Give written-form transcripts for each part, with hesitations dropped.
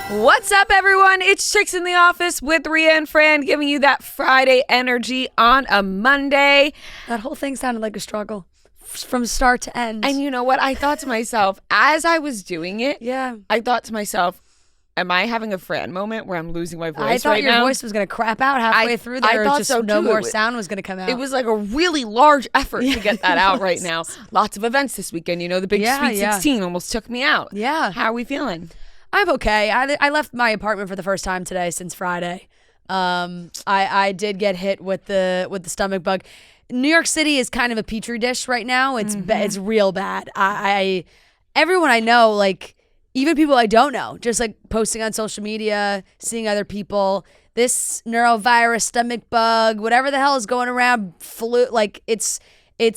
What's up, everyone? It's Chicks in the Office with Rhea and Fran, giving you that Friday energy on a Monday. That whole thing sounded like a struggle from start to end. And you know what? I thought to myself, as I was doing it, I thought to myself, am I having a Fran moment where I'm losing my voice right now? I thought your voice was going to crap out halfway through there. I thought so no too. more sound was going to come out. It was like a really large effort to get that out right now. Lots of events this weekend. You know, the big Sweet 16 almost took me out. Yeah. How are we feeling? I'm okay. I left my apartment for the first time today since Friday. I did get hit with the stomach bug. New York City is kind of a petri dish right now. It's it's real bad. Everyone I know, like even people I don't know, just like posting on social media, seeing other people, this neurovirus, stomach bug, whatever the hell is going around, flu, like it's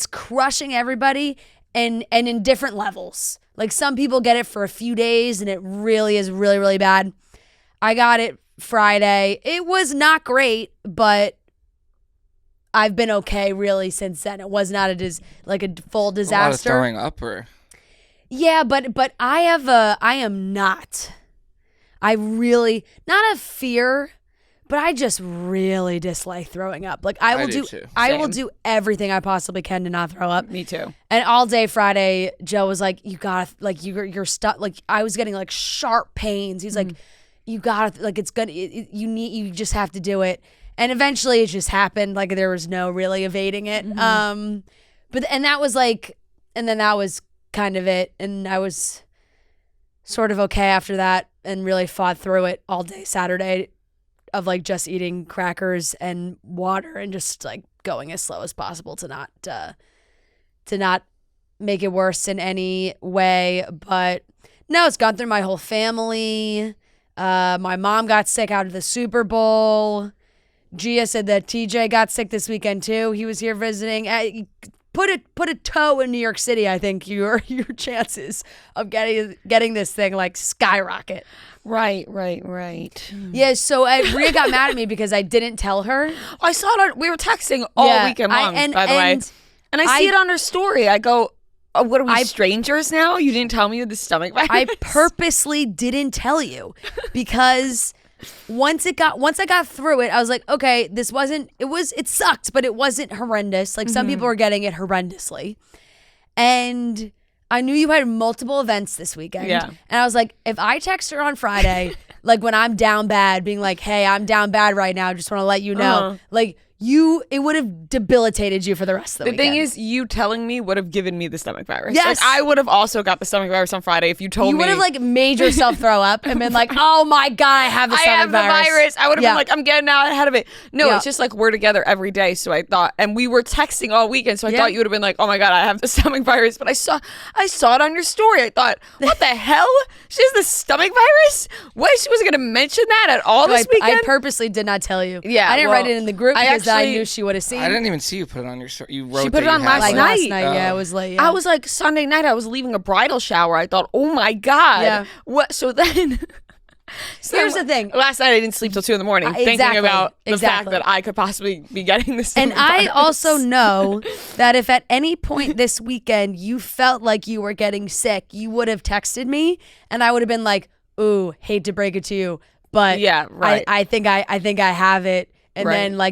crushing everybody and in different levels. Like some people get it for a few days and it really is really, really bad. I got it Friday. It was not great, but I've been okay really since then. It was not a full disaster. A lot of throwing up or? Yeah, but I really, not a fear, but I just really dislike throwing up. Like I will do everything I possibly can to not throw up. Me too. And all day Friday, Joe was like, "You gotta, like, you're stuck." Like I was getting like sharp pains. He's like, "You gotta, like, it's gonna, you just have to do it." And eventually, it just happened. Like there was no really evading it. Then that was kind of it. And I was sort of okay after that, and really fought through it all day Saturday. Of like just eating crackers and water and just like going as slow as possible to not make it worse in any way. But no, it's gone through my whole family. My mom got sick out of the Super Bowl. Gia said that TJ got sick this weekend too. He was here visiting. Put a toe in New York City, I think your chances of getting this thing like skyrocket. Right. Yeah, so Rhea got mad at me because I didn't tell her. I saw it we were texting all weekend long, by the way. And I see it on her story. I go, oh, what are we, strangers now? You didn't tell me you had the stomach virus? I purposely didn't tell you because once I got through it, I was like, okay, it sucked, but it wasn't horrendous. Like some people were getting it horrendously. And I knew you had multiple events this weekend. Yeah. And I was like, if I text her on Friday, like when I'm down bad, being like, hey, I'm down bad right now, just want to let you know, like it would have debilitated you for the rest of the weekend. The thing is, you telling me would have given me the stomach virus. Yes. Like, I would have also got the stomach virus on Friday if you told me. You would have like made yourself throw up and been like, oh my God, I have the stomach virus. The virus. I would have been like, I'm getting out ahead of it. No, it's just like we're together every day. So I thought, and we were texting all weekend. So I thought you would have been like, oh my God, I have the stomach virus. But I saw it on your story. I thought, what the hell? She has the stomach virus? What? She wasn't going to mention that at all this weekend? I purposely did not tell you. Yeah. I didn't write it in the group because I knew she would have seen. I didn't even see you put it on your story. You wrote She put it on last night. Yeah, it was late. Yeah. I was like, Sunday night, I was leaving a bridal shower. I thought, oh my God. Yeah. What? So then... Here's the thing. Last night I didn't sleep till 2 a.m. thinking about the fact that I could possibly be getting this. And I also know that if at any point this weekend you felt like you were getting sick, you would have texted me and I would have been like, ooh, hate to break it to you, but yeah, right. I think I have it. And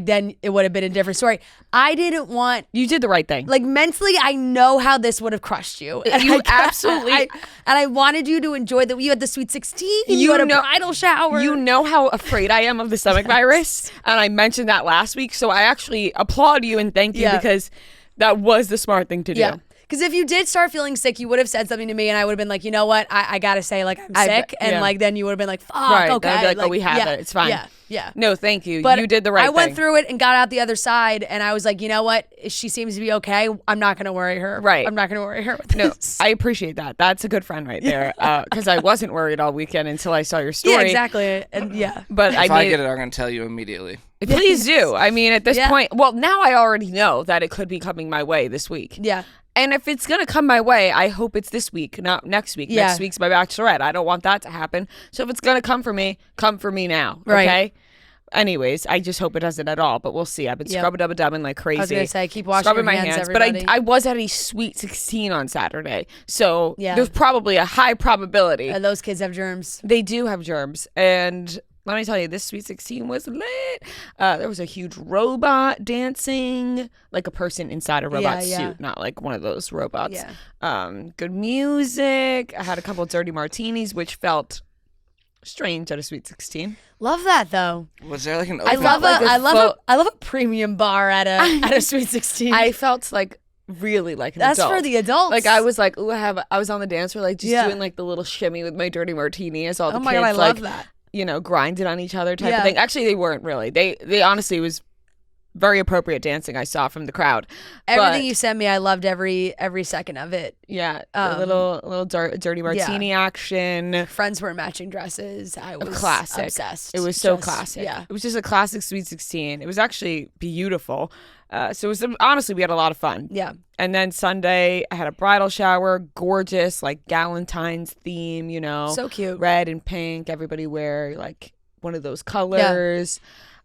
then it would have been a different story. I didn't want... You did the right thing. Like mentally, I know how this would have crushed you. You absolutely... And I wanted you to enjoy that. You had the Sweet 16. You had a bridal shower. You know how afraid I am of the stomach virus. And I mentioned that last week. So I actually applaud you and thank you because that was the smart thing to do. Yeah. Because if you did start feeling sick, you would have said something to me and I would have been like, you know what? I got to say, like, I'm sick. And like, then you would have been like, fuck, okay. I'd be like, oh, we have it. It's fine. Yeah. No, thank you. But you did the right thing. I went through it and got out the other side and I was like, you know what? She seems to be okay. I'm not going to worry her. Right. I'm not going to worry her with this. No, I appreciate that. That's a good friend right there. Because I wasn't worried all weekend until I saw your story. Yeah, exactly. And But if I get it, I'm going to tell you immediately. Please do. I mean, at this point, well, now I already know that it could be coming my way this week. Yeah. And if it's going to come my way, I hope it's this week, not next week. Yeah. Next week's my bachelorette. I don't want that to happen. So if it's going to come for me now. Right. Okay? Anyways, I just hope it doesn't at all, but we'll see. I've been scrubbing like crazy. I was gonna say, keep washing scrubbing your my hands, hands. everybody. But I was at a Sweet 16 on Saturday, so Yeah. there's probably a high probability. Those kids have germs. They do have germs, and let me tell you, this Sweet 16 was lit. There was a huge robot dancing, like a person inside a robot suit, not like one of those robots. Yeah. Good music. I had a couple of dirty martinis, which felt strange at a Sweet 16. Love that though. Was there like an I open love a premium bar at a Sweet 16. I felt like really like an That's adult. for the adults. Like I was like, ooh, I was on the dance floor, like just doing like the little shimmy with my dirty martini as all the kids God, I like, love that. you know, grinded on each other type of thing. Actually, they weren't really. They honestly was very appropriate dancing I saw from the crowd. Everything you sent me, I loved every second of it. Yeah, a little dirty martini action. Friends were in matching dresses. I was classic. obsessed. It was so classic. Yeah. It was just a classic Sweet 16. It was actually beautiful. So it was honestly, we had a lot of fun. Yeah. And then Sunday, I had a bridal shower, gorgeous, like Galentine's theme, you know. So cute. Red and pink. Everybody wear like one of those colors.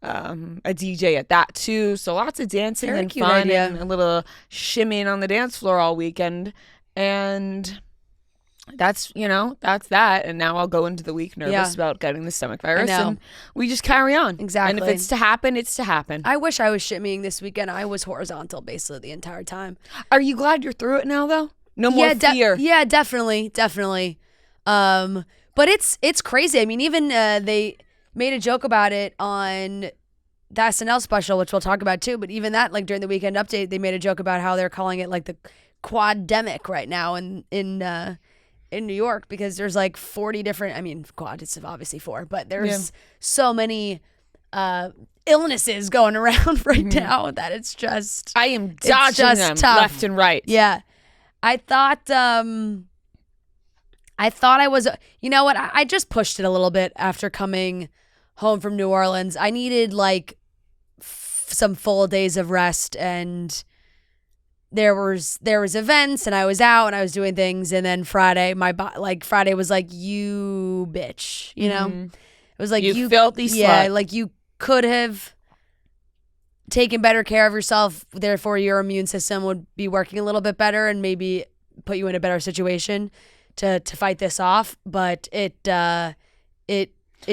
A DJ at that too. So lots of dancing Very and cute fun idea. and a little shimmying on the dance floor all weekend. And that's that. And now I'll go into the week nervous about getting the stomach virus. And we just carry on. Exactly. And if it's to happen, it's to happen. I wish I was shimmying this weekend. I was horizontal basically the entire time. Are you glad you're through it now though? No more fear. Yeah, definitely. But it's crazy. I mean, even they made a joke about it on the SNL special, which we'll talk about too. But even that, like during the weekend update, they made a joke about how they're calling it like the quademic right now in New York, because there's like 40 different. I mean, quad it's obviously 4, but there's so many illnesses going around right now that it's just I am dodging them tough. left and right. Yeah, I thought I was. You know what? I just pushed it a little bit after coming home from New Orleans. I needed like some full days of rest, and there was events, and I was out and I was doing things, and then Friday Friday was like, you bitch, you know. It was like you filthy slut. Yeah, like you could have taken better care of yourself, therefore your immune system would be working a little bit better and maybe put you in a better situation to fight this off. But it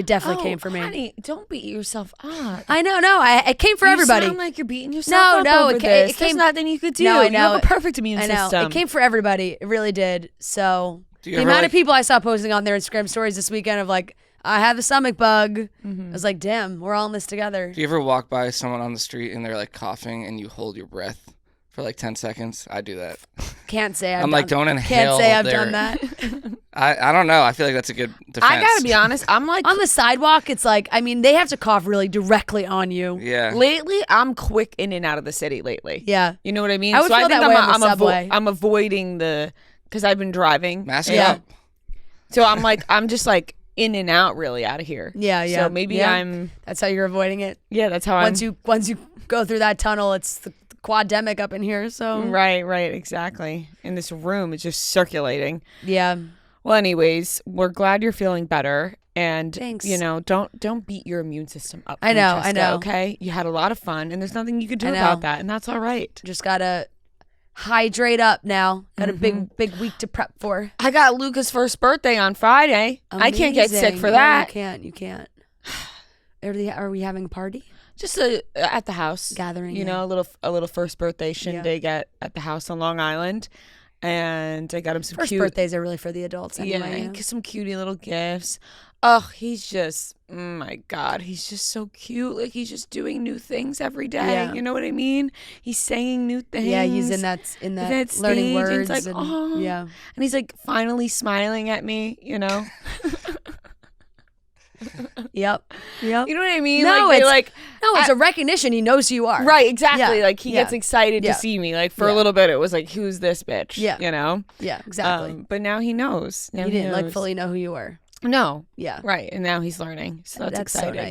definitely came for me. Honey, don't beat yourself up. I know, no, it came for everybody. You sound like you're beating yourself up over this. There's nothing you could do. No, I You know. have a perfect immune I know. system. It came for everybody. It really did. So Do you the ever, amount like- of people I saw posting on their Instagram stories this weekend of like, I have a stomach bug. I was like, damn, we're all in this together. Do you ever walk by someone on the street and they're like coughing and you hold your breath for like 10 seconds? I do that. Can't say I've I'm like, don't inhale. Can't say I've their- done that. I don't know. I feel like that's a good defense. I gotta be honest. I'm like, On the sidewalk, it's like, I mean, they have to cough really directly on you. Yeah. lately, I'm quick in and out of the city lately. Yeah. You know what I mean? I would feel that way on the subway. I'm avoiding because I've been driving. Mask Yeah. up. So I'm just like in and out really out of here. Yeah, yeah. So maybe Yeah. That's how you're avoiding it. that's how Once you go through that tunnel, it's the quademic up in here. So Right, exactly. In this room, it's just circulating. yeah. Well, anyways, we're glad you're feeling better, and Thanks. don't beat your immune system up. I know, Francesca, I know. Okay, you had a lot of fun, and there's nothing you could do I know. about that, and that's all right. Just gotta hydrate up now. Got a big week to prep for. I got Luca's first birthday on Friday. I can't get sick Amazing. for No, that. You can't. Are we having a party? Just at the house Gathering, You know, a little first birthday shindig at the house on Long Island, and I got him some First cute birthdays are really for the adults anyway. yeah, you know? some cutie little gifts. Oh, he's just, oh my God, he's just so cute. Like he's just doing new things every day. Yeah. You know what I mean? He's saying new things. Yeah, he's in that that learning stage, and words. it's like, oh. Yeah. And he's like finally smiling at me, you know? Yep. You know what I mean? No, like, it's a recognition. He knows who you are. right, exactly. Yeah, Like he gets excited yeah. to see me. Like for a Yeah. little bit, it was like, who's this bitch? Yeah. You know? Yeah, exactly. But now he knows. Now he didn't like knows. fully know who you were. No. Yeah. Right. And now he's learning. So that's exciting. so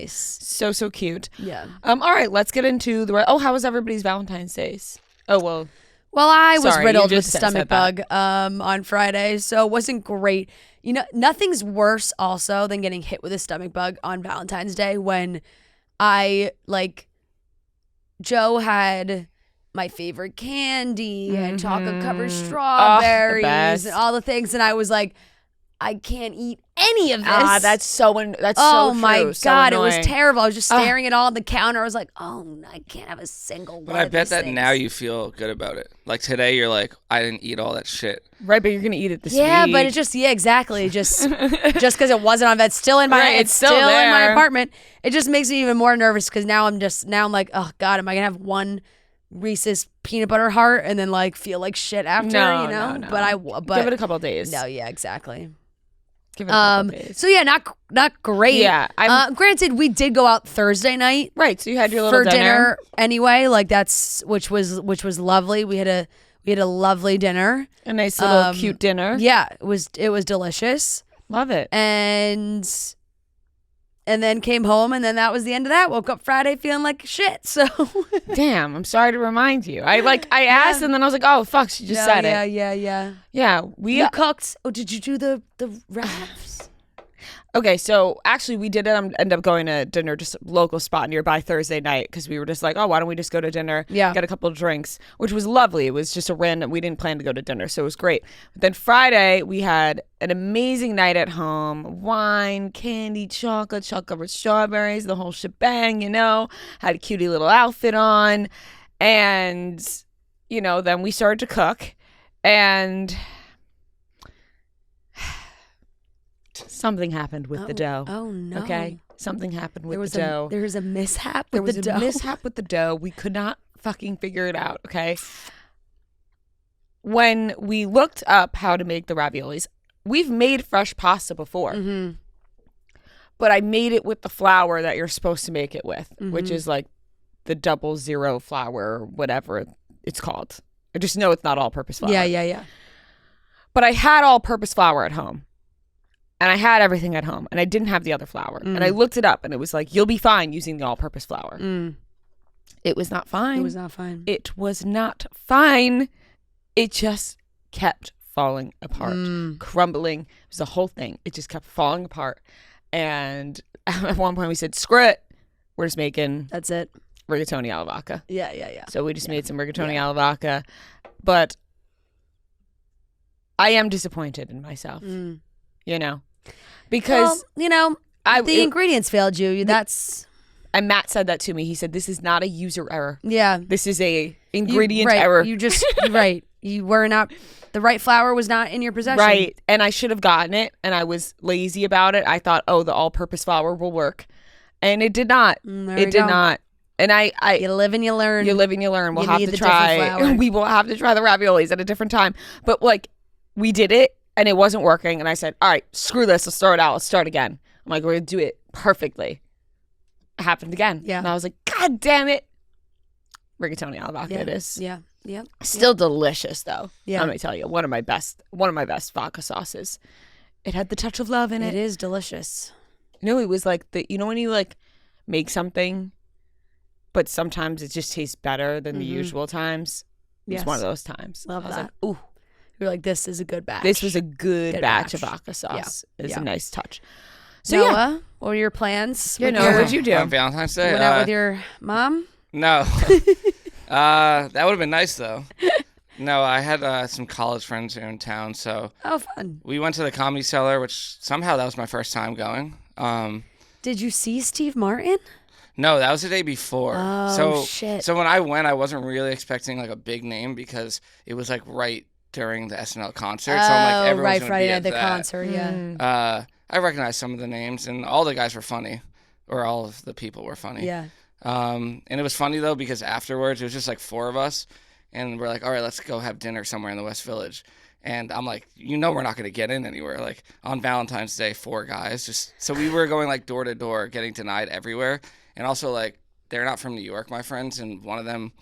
nice. So cute. Yeah. All right, let's get into how was everybody's Valentine's Days? Oh, well. Well, I was Sorry, riddled you with just a stomach said that. bug on Friday, so it wasn't great. You know, nothing's worse also than getting hit with a stomach bug on Valentine's Day when Joe had my favorite candy and chocolate covered strawberries and all the things, and I was like, I can't eat any of this. That's so true. My so God, it annoying. was terrible. I was just staring at all on the counter. I was like, oh, I can't have a single But one I of bet these that things. now you feel good about it. Like today, you're like, I didn't eat all that shit. Right, but you're gonna eat it this Yeah, week. but it's just exactly. Just because it wasn't on. It's still in my. Right, it's still in my there. apartment. It just makes me even more nervous because now I'm like, oh God, am I gonna have one Reese's peanut butter heart and then like feel like shit after? No, you know. no. But give it a couple of days. No, yeah, exactly. Give it a couple of days. So yeah, not great. Yeah, granted, we did go out Thursday night. Right, so you had your little for dinner anyway. Like which was lovely. We had a lovely dinner. A nice little cute dinner. Yeah, it was delicious. Love it. And then came home, and then that was the end of that. Woke up Friday feeling like shit. So Damn, I'm sorry to remind you. I asked, and then I was like, oh fuck, she just said it. Yeah. Yeah, You cooked. Oh, did you do the wraps? Okay, so actually we did end up going to dinner, just a local spot nearby Thursday night because we were just like, oh, why don't we just go to dinner? Yeah. Get a couple of drinks, which was lovely. It was just we didn't plan to go to dinner, so it was great. But then Friday we had an amazing night at home. Wine, candy, chocolate covered strawberries, the whole shebang, Had a cutie little outfit on. And, then we started to cook and something happened with the dough. Oh no. Okay? Something happened with the dough. There was a mishap There with was the a dough. mishap with the dough. We could not fucking figure it out, okay? When we looked up how to make the raviolis, we've made fresh pasta before. Mm-hmm. But I made it with the flour that you're supposed to make it with, which is like the 00 flour, whatever it's called. I just know it's not all-purpose flour. Yeah. But I had all-purpose flour at home. And I had everything at home. And I didn't have the other flour. And I looked it up. And it was like, you'll be fine using the all-purpose flour. It was not fine. It was not fine. It was not fine. It just kept falling apart. Crumbling. It was the whole thing. It just kept falling apart. And at one point we said, screw it. We're just making That's it. rigatoni alla vodka. Yeah. So we just made some rigatoni alla vodka. But I am disappointed in myself. Because the ingredients failed you. and Matt said that to me. He said, this is not a user error. Yeah. This is a ingredient error. You just right. You were not the right flour was not in your possession. Right. And I should have gotten it, and I was lazy about it. I thought, oh, the all-purpose flour will work. And it did not. It did not. And you live and you learn. You live and you learn. We'll You have need to the different try. flour. We will have to try the raviolis at a different time. But we did it, and it wasn't working. And I said, all right, screw this. Let's throw it out. Let's start again. I'm like, we're going to do it perfectly. It happened again. Yeah. And I was like, God damn it. Rigatoni alla vodka it is. Yeah. Still delicious though. Yeah. Let me tell you, one of my best vodka sauces. It had the touch of love in it. It is delicious. It was like when you make something, but sometimes it just tastes better than the usual times. It's one of those times. Love I was that. like, ooh, You're like, this is a good batch. this was a good batch of batch. vodka sauce. Yeah. It's Yeah. a nice touch. So Noah, what were your plans? Yeah, with Noah, your- what'd you do? On Valentine's Day? Went out with your mom? No. That would have been nice, though. No, I had some college friends here in town, so Oh, fun. we went to the Comedy Cellar, which somehow that was my first time going. Did you see Steve Martin? No, that was the day before. Oh, so, shit. So when I went, I wasn't really expecting a big name because it was right during the SNL concert. So I'm like, everyone's right, gonna Friday be night at the that. concert, yeah. I recognized some of the names, and all the guys were funny, or all of the people were funny. Yeah. And it was funny though because afterwards it was just four of us, and we're like, all right, let's go have dinner somewhere in the West Village. And I'm like, we're not gonna get in anywhere. On Valentine's Day, 4 guys. So we were going door to door, getting denied everywhere. And also they're not from New York, my friends, and one of them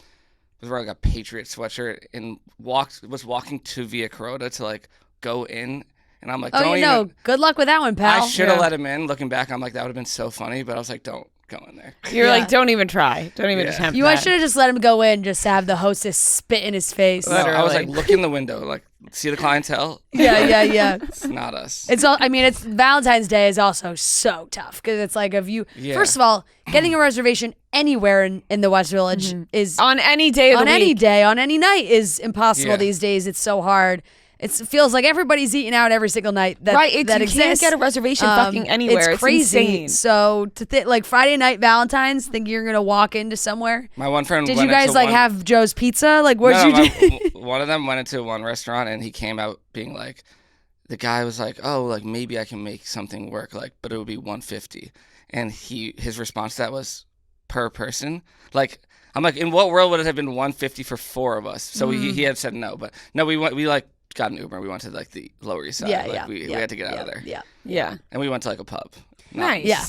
was wearing a Patriot sweatshirt and was walking to Via Carota to go in. And I'm like, don't good luck with that one, pal. I should have let him in. Looking back, I'm like, that would have been so funny. But I was like, don't go in there. You're Yeah. like, don't even try. Don't even attempt I that. should have just let him go in, just to have the hostess spit in his face. No, I was Literally. look in the window, See the clientele? Yeah. It's not us. It's all. I mean, it's Valentine's Day is also so tough because it's like if you first of all getting a reservation anywhere in the West Village is on any day of the week. any day on any night is impossible these days. It's so hard. It feels like everybody's eating out every single night that right. that you exists. can't get a reservation fucking anywhere. It's crazy. Insane. So like Friday night Valentine's, think you're gonna walk into somewhere. My one friend. Did you guys like have Joe's Pizza? Like what'd you do? One of them went into one restaurant and he came out being like, the guy was like, oh, like maybe I can make something work, like, but it would be $150. And his response to that was per person. Like, I'm like, in what world would it have been $150 for 4 of us? So he had said no, but no, we like got an Uber. We went to like the Lower East Side. We had to get out of there. Yeah. And we went to like a pub. Nice. Yeah.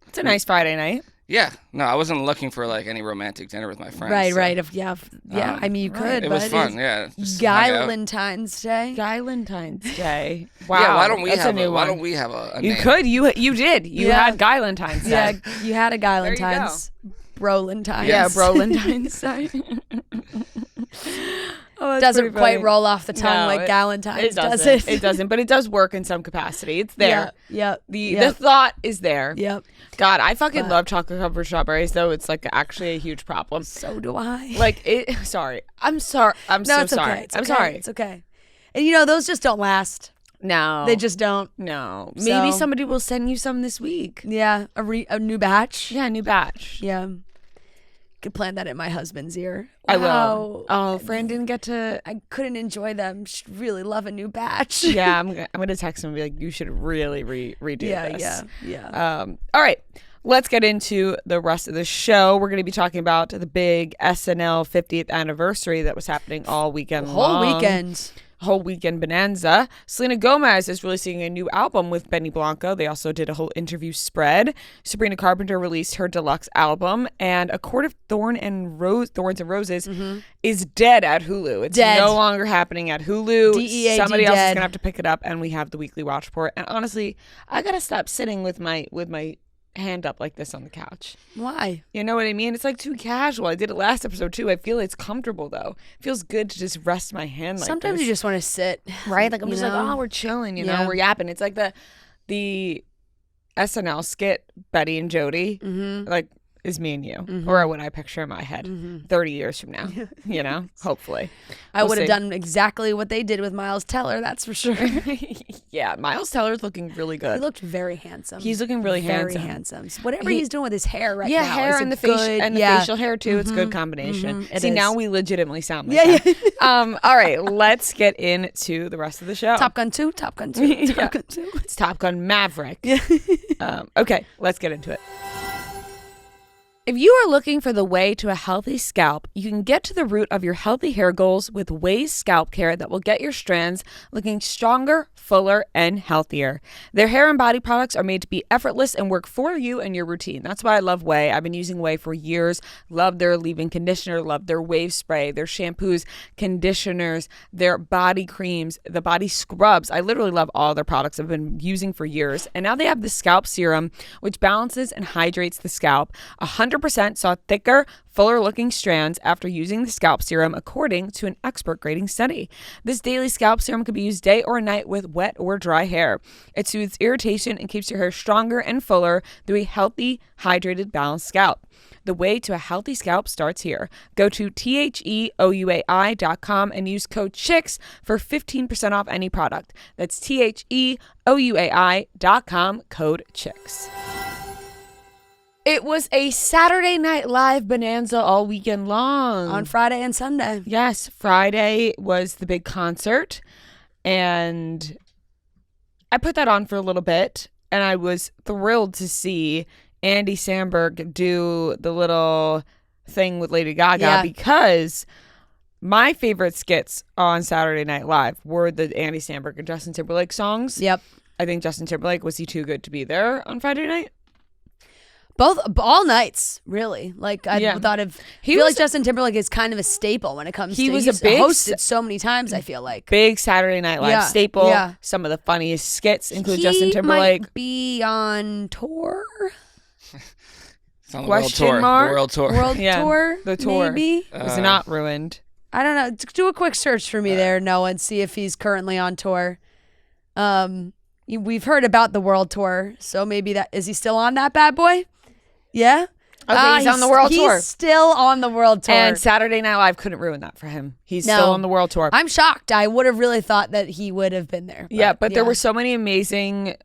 It's a nice Friday night. Yeah. No, I wasn't looking for like any romantic dinner with my friends. Right. So. I mean, you could. It was fun. Yeah. Valentine's Day. Valentine's Day. Wow. Yeah. Why don't we have a why don't we have a You name? could. You did. You had Valentine's Day. Yeah, you had a Valentine's. Brolentine's. Yeah, Brolentine's Day. Oh, doesn't quite roll off the tongue like Galentine's, does it? It doesn't, but it does work in some capacity. It's there. Yeah. The thought is there. Yep. God, I fucking love chocolate covered strawberries, though. It's like actually a huge problem. So do I. Like it. Sorry. I'm sorry. I'm so sorry. I'm sorry. It's okay. And those just don't last. No, they just don't. No. Maybe somebody will send you some this week. Yeah, a new batch. Yeah, a new batch. Yeah. Could plant that in my husband's ear. I will. Oh, Fran didn't get to. I couldn't enjoy them. She'd really love a new batch. Yeah, I'm gonna text him and be like, you should really redo this. Yeah. All right. Let's get into the rest of the show. We're going to be talking about the big SNL 50th anniversary that was happening all weekend long. Whole weekend bonanza. Selena Gomez is releasing a new album with Benny Blanco. They also did a whole interview spread. Sabrina Carpenter released her deluxe album, and A Court of Thorns and Roses is dead at Hulu. It's no longer happening at Hulu. DEAD Somebody else is dead. gonna have to pick it up, and we have the weekly watch report. And honestly, I gotta stop sitting with my hand up like this on the couch. Why? You know what I mean? It's like too casual. I did it last episode too. I feel it's comfortable though. It feels good to just rest my hand like Sometimes this. you just want to sit. Right? Like I'm just like, oh, we're chilling, you know, we're yapping. It's like the SNL skit, Betty and Jody, like is me and you, or what I picture in my head 30 years from now, you know, hopefully. I would have done exactly what they did with Miles Teller, that's for sure. Yeah, Miles Teller's looking really good. He looked very handsome. He's looking really very handsome. So whatever he's doing with his hair right now. Yeah, hair and the facial hair too. It's a good combination. See, now we legitimately sound like that. All right, let's get into the rest of the show. Top Gun 2. It's Top Gun Maverick. Okay, let's get into it. If you are looking for the way to a healthy scalp, you can get to the root of your healthy hair goals with Way's Scalp Care that will get your strands looking stronger, fuller, and healthier. Their hair and body products are made to be effortless and work for you and your routine. That's why I love Way. I've been using Way for years. Love their leave-in conditioner, love their wave spray, their shampoos, conditioners, their body creams, the body scrubs. I literally love all their products I've been using for years. And now they have the scalp serum, which balances and hydrates the scalp. 100% saw thicker, fuller looking strands after using the scalp serum, according to an expert grading study. This daily scalp serum can be used day or night with wet or dry hair. It soothes irritation and keeps your hair stronger and fuller through a healthy, hydrated, balanced scalp. The way to a healthy scalp starts here. Go to THEOUAI.com and use code CHICKS for 15% off any product. That's THEOUAI.com, code CHICKS. It was a Saturday Night Live bonanza all weekend long. On Friday and Sunday. Yes, Friday was the big concert, and I put that on for a little bit, and I was thrilled to see Andy Samberg do the little thing with Lady Gaga because my favorite skits on Saturday Night Live were the Andy Samberg and Justin Timberlake songs. Yep. I think Justin Timberlake, was he too good to be there on Friday night? All nights, really. Like I thought of. I feel like Justin Timberlake is kind of a staple when it comes to. He's hosted so many times. I feel like big Saturday Night Live staple. Yeah. Some of the funniest skits include Justin Timberlake. Might be on tour. It's on the world tour. World tour. The tour maybe was not ruined. I don't know. Do a quick search for me there, Noah, and see if he's currently on tour. We've heard about the world tour, so maybe is he still on that bad boy? Yeah. Okay, he's on the world tour. He's still on the world tour. And Saturday Night Live couldn't ruin that for him. He's still on the world tour. I'm shocked. I would have really thought that he would have been there. But there were so many amazing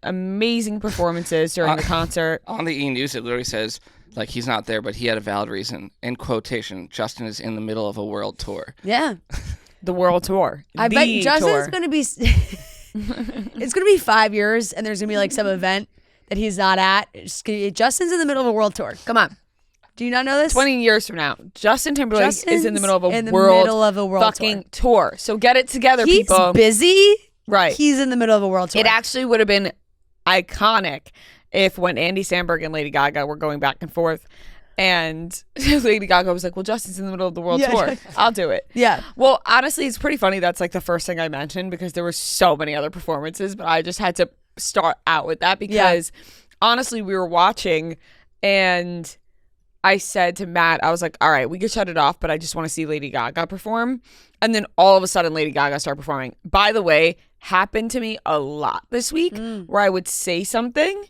performances during the concert. On the E! News, it literally says, like, he's not there, but he had a valid reason. In quotation, Justin is in the middle of a world tour. Yeah. The world tour. I bet Justin's going to be... It's going to be 5 years, and there's going to be, like, some event that he's not at. Justin's in the middle of a world tour. Come on. Do you not know this? 20 years from now, Justin Timberlake is in the middle of a world fucking tour. So get it together, people. He's busy. Right. He's in the middle of a world tour. It actually would have been iconic if when Andy Samberg and Lady Gaga were going back and forth and Lady Gaga was like, well, Justin's in the middle of the world tour. I'll do it. Yeah. Well, honestly, it's pretty funny. That's like the first thing I mentioned because there were so many other performances, but I just had to start out with that because honestly, we were watching and I said to Matt, I was like, all right, we could shut it off, but I just want to see Lady Gaga perform. And then all of a sudden, Lady Gaga started performing. By the way, happened to me a lot this week where I would say something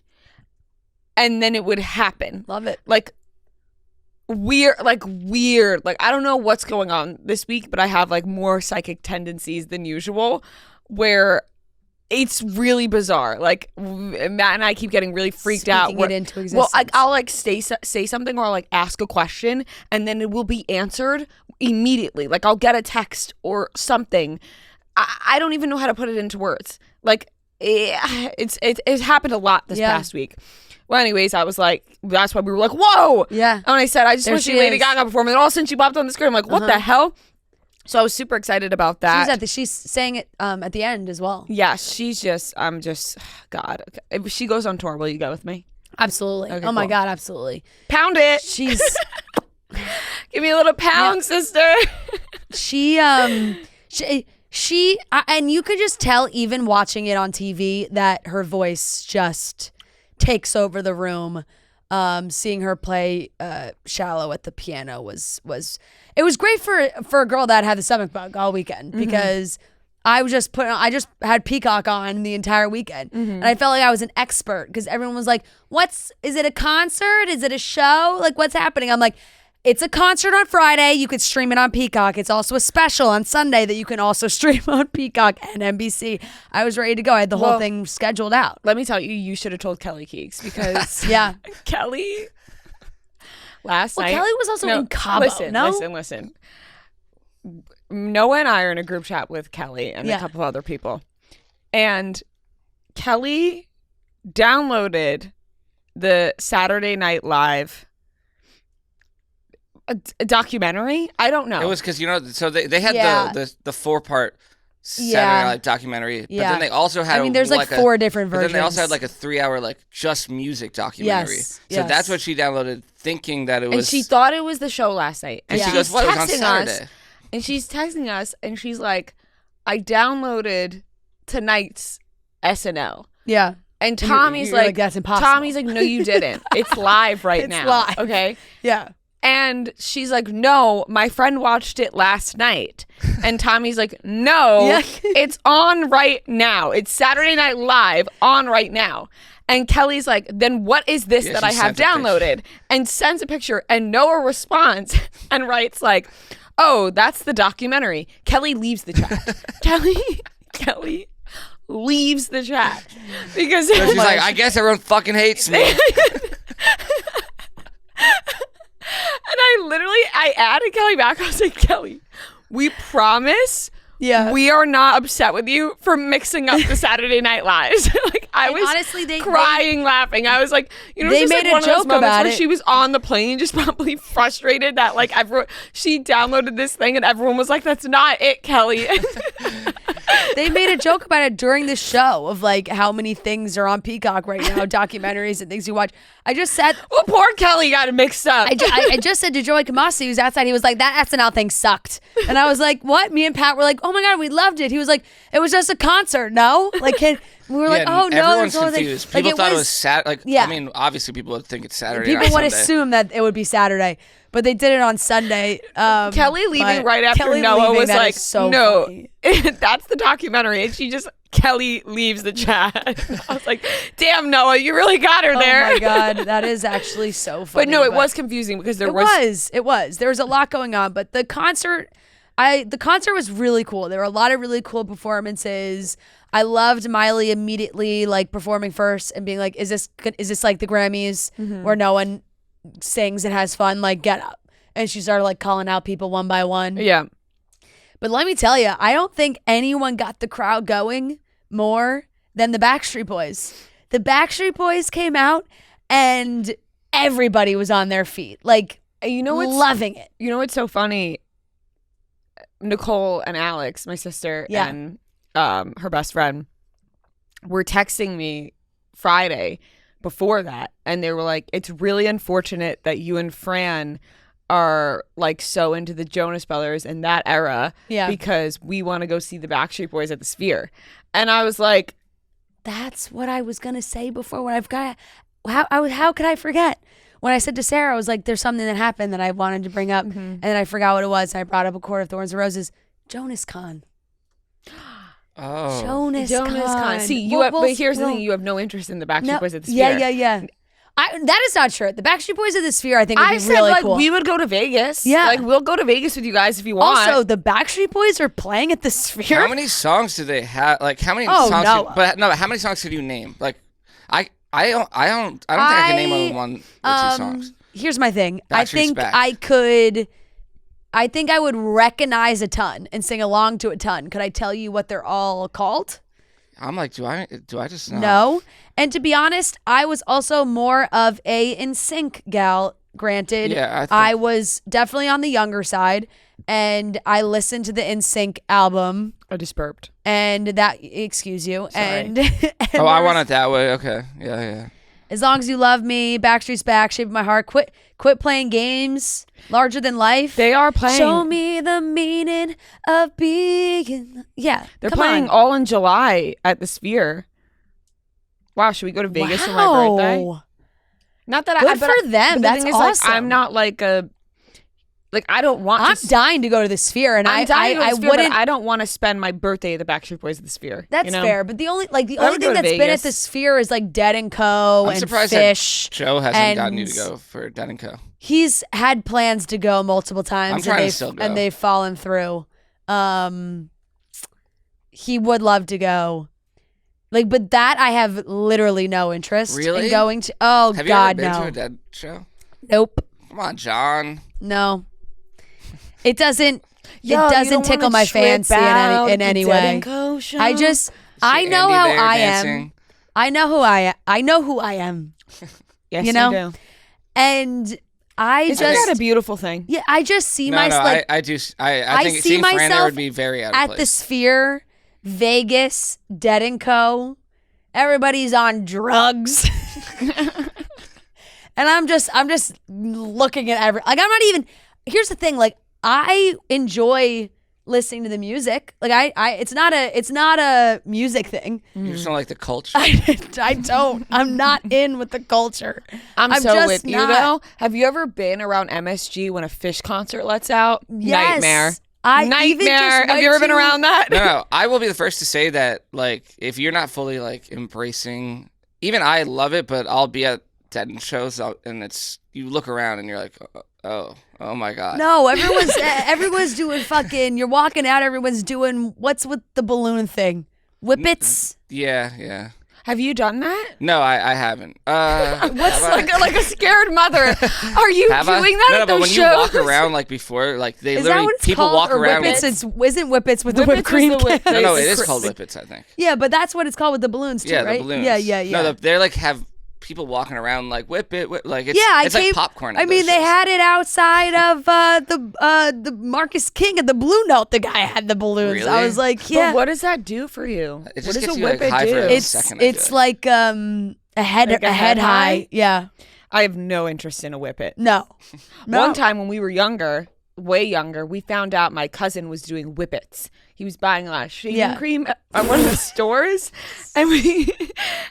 and then it would happen. Love it. Like weird. Like I don't know what's going on this week, but I have like more psychic tendencies than usual where it's really bizarre. Like Matt and I keep getting really freaked out. Speaking it into existence. Well, I'll like say something or I'll like ask a question and then it will be answered immediately. Like I'll get a text or something. I don't even know how to put it into words. Like it's happened a lot this past week. Well, anyways, I was like, that's why we were like, whoa. Yeah. And I said, I just want to see Lady Gaga perform. And all of a sudden she popped on the screen. I'm like, what the hell? So I was super excited about that. She's saying it at the end as well. Yeah, I'm just, God. If she goes on tour, will you go with me? Absolutely. Okay, my God, absolutely. Pound it. She's... Give me a little pound, sister. She, and you could just tell even watching it on TV that her voice just takes over the room. Seeing her play Shallow at the piano was great for a girl that had the stomach bug all weekend because I just had Peacock on the entire weekend and I felt like I was an expert because everyone was like, is it a concert? Is it a show? Like what's happening? I'm like, it's a concert on Friday. You could stream it on Peacock. It's also a special on Sunday that you can also stream on Peacock and NBC. I was ready to go. I had the whole thing scheduled out. Let me tell you, you should have told Kelly Keeks because Kelly last night. Kelly was also in Cabo. Listen. Noah and I are in a group chat with Kelly and a couple other people. And Kelly downloaded the Saturday Night Live a documentary. I don't know. It was because so they had the 4-part Saturday Night Live documentary, but then they also had there's like 4 different versions. But then they also had like a 3-hour like just music documentary. So that's what she downloaded, thinking that it was. And she thought it was the show last night. And she goes, "What? It was on Saturday." And she's texting us, and she's like, "I downloaded tonight's SNL." Yeah. And Tommy's you're like, "That's impossible." Tommy's like, "No, you didn't. It's live right now." Live. Okay. Yeah. And she's like, no, my friend watched it last night. And Tommy's like, no, it's on right now. It's Saturday Night Live on right now. And Kelly's like, then what is this that I have downloaded? And sends a picture. And Noah responds and writes like, oh, that's the documentary. Kelly leaves the chat. Kelly leaves the chat. Because so she's like, I guess everyone fucking hates me. And I added Kelly back. I was like, Kelly, we promise we are not upset with you for mixing up the Saturday Night Lives. Like I was honestly crying, laughing. I was like, they made like a joke about where she was on the plane just probably frustrated that like she downloaded this thing and everyone was like, that's not it, Kelly. They made a joke about it during the show of like how many things are on Peacock right now, documentaries and things you watch. I just said, well, poor Kelly got it mixed up. I just said to Joey Kamasi, who's outside, he was like, that SNL thing sucked. And I was like, what? Me and Pat were like, oh my God, we loved it. He was like, it was just a concert. No? Like, We were like, oh no, everyone's this whole confused. thing. People thought it was Saturday. Yeah. I mean, obviously people would think it's Saturday. People not would Sunday. assume that it would be Saturday, but they did it on Sunday. Kelly leaving right after Kelly Noah leaving, was that like, is so no, funny. that's the documentary. And she just, Kelly leaves the chat. I was like, damn, Noah, you really got her there. Oh my God, that is actually so funny. But no, it was confusing because there was there was a lot going on, but the concert was really cool. There were a lot of really cool performances. I loved Miley immediately like performing first and being like, is this like the Grammys where no one sings and has fun? Like, get up. And she started like calling out people one by one. Yeah. But let me tell you, I don't think anyone got the crowd going more than the Backstreet Boys. The Backstreet Boys came out and everybody was on their feet. Like, you know what's loving it. You know what's so funny? Nicole and Alex, my sister, and her best friend, were texting me Friday before that, and they were like, it's really unfortunate that you and Fran are like so into the Jonas Brothers in that era, because we want to go see the Backstreet Boys at the Sphere. And I was like, that's what I was gonna say before. When how could I forget? When I said to Sarah, I was like, there's something that happened that I wanted to bring up, and then I forgot what it was, and I brought up a quart of Thorns and Roses. JonasCon. Oh. JonasCon. See, but here's the thing: you have no interest in the Backstreet Boys at the Sphere. Sphere. Yeah. That is not true. The Backstreet Boys at the Sphere, I think, would be said, really like, cool. we would go to Vegas. Yeah. Like, we'll go to Vegas with you guys if you want. Also, the Backstreet Boys are playing at the Sphere. How many songs do they have? Like, how many songs? But how many songs could you name? Like, I don't think I can name only one or two songs. Here's my thing. Backstreet's back. I think I would recognize a ton and sing along to a ton. Could I tell you what they're all called? I'm like, do I just know? No. And to be honest, I was also more of a NSYNC gal. Granted, yeah, I was definitely on the younger side, and I listened to the NSYNC album. I just burped. And that, excuse you. Sorry. And I want it that way. Okay. Yeah. As Long As You Love Me, Backstreet's Back, Shape of My Heart, Quit Playing Games, Larger Than Life. They are playing. Show me the meaning of being. Yeah. They're playing all in July at the Sphere. Wow, should we go to Vegas for my birthday? Not that Good for them. That's thing is, awesome. Like, I'm not like I don't want. I'm dying to go to the Sphere, and I wouldn't. I don't want to spend my birthday at the Backstreet Boys at the Sphere. That's fair, but the only thing that's Vegas. been at the Sphere is like Dead and Co. I'm and surprised Fish. that Joe hasn't gotten you to go for Dead and Co. He's had plans to go multiple times. I'm trying to still go. And they've fallen through. He would love to go. Like, but that I have literally no interest in going to. Oh, have God, you ever been no. to a Dead show? Nope. Come on, John. No. It doesn't. Yo, it doesn't tickle my fancy in any way. I just. I know how I am. I know who I am. I know who I am. Yes, you know. do. And Isn't that a beautiful thing? Yeah, I just see myself. myself. Like, I do. I think seeing Fran there would be very out of place. At the Sphere, Vegas, Dead and Co. Everybody's on drugs. And I'm just looking at I'm not even. Here's the thing. Like, I enjoy listening to the music. Like, it's not a music thing. You just don't like the culture. I don't. I'm not in with the culture. I'm so just with you though. Have you ever been around MSG when a Fish concert lets out? Yes. Nightmare. Nightmare. Have you ever been around that? No. I will be the first to say that, like, if you're not fully like embracing, even I love it, but I'll be at Dead shows and you look around and you're like, oh my God. No, everyone's doing fucking. You're walking out. Everyone's doing what's with the balloon thing? Whippets. Yeah. Have you done that? No, I haven't. What's like a scared mother? Are you doing that at but those when shows? you walk around like before, like they Is literally that what it's people called? walk Or around. Whippets? Isn't Whippets with the whipped Whippets cream? is the No, it is called Whippets, I think. Yeah, but that's what it's called with the balloons too, Yeah, right? the balloons. Yeah. No, they're like have people walking around like whip it, like it's like popcorn. I mean, they had it outside of the Marcus King at the Blue Note. The guy had the balloons. Really? I was like, yeah. But what does that do for you? It What just does gets a you like whippet high do? for a second. It's like a head high. Yeah. I have no interest in a whippet. No. One time when we were younger, way younger, we found out my cousin was doing whippets. He was buying a lot of shaving cream at one of the stores. And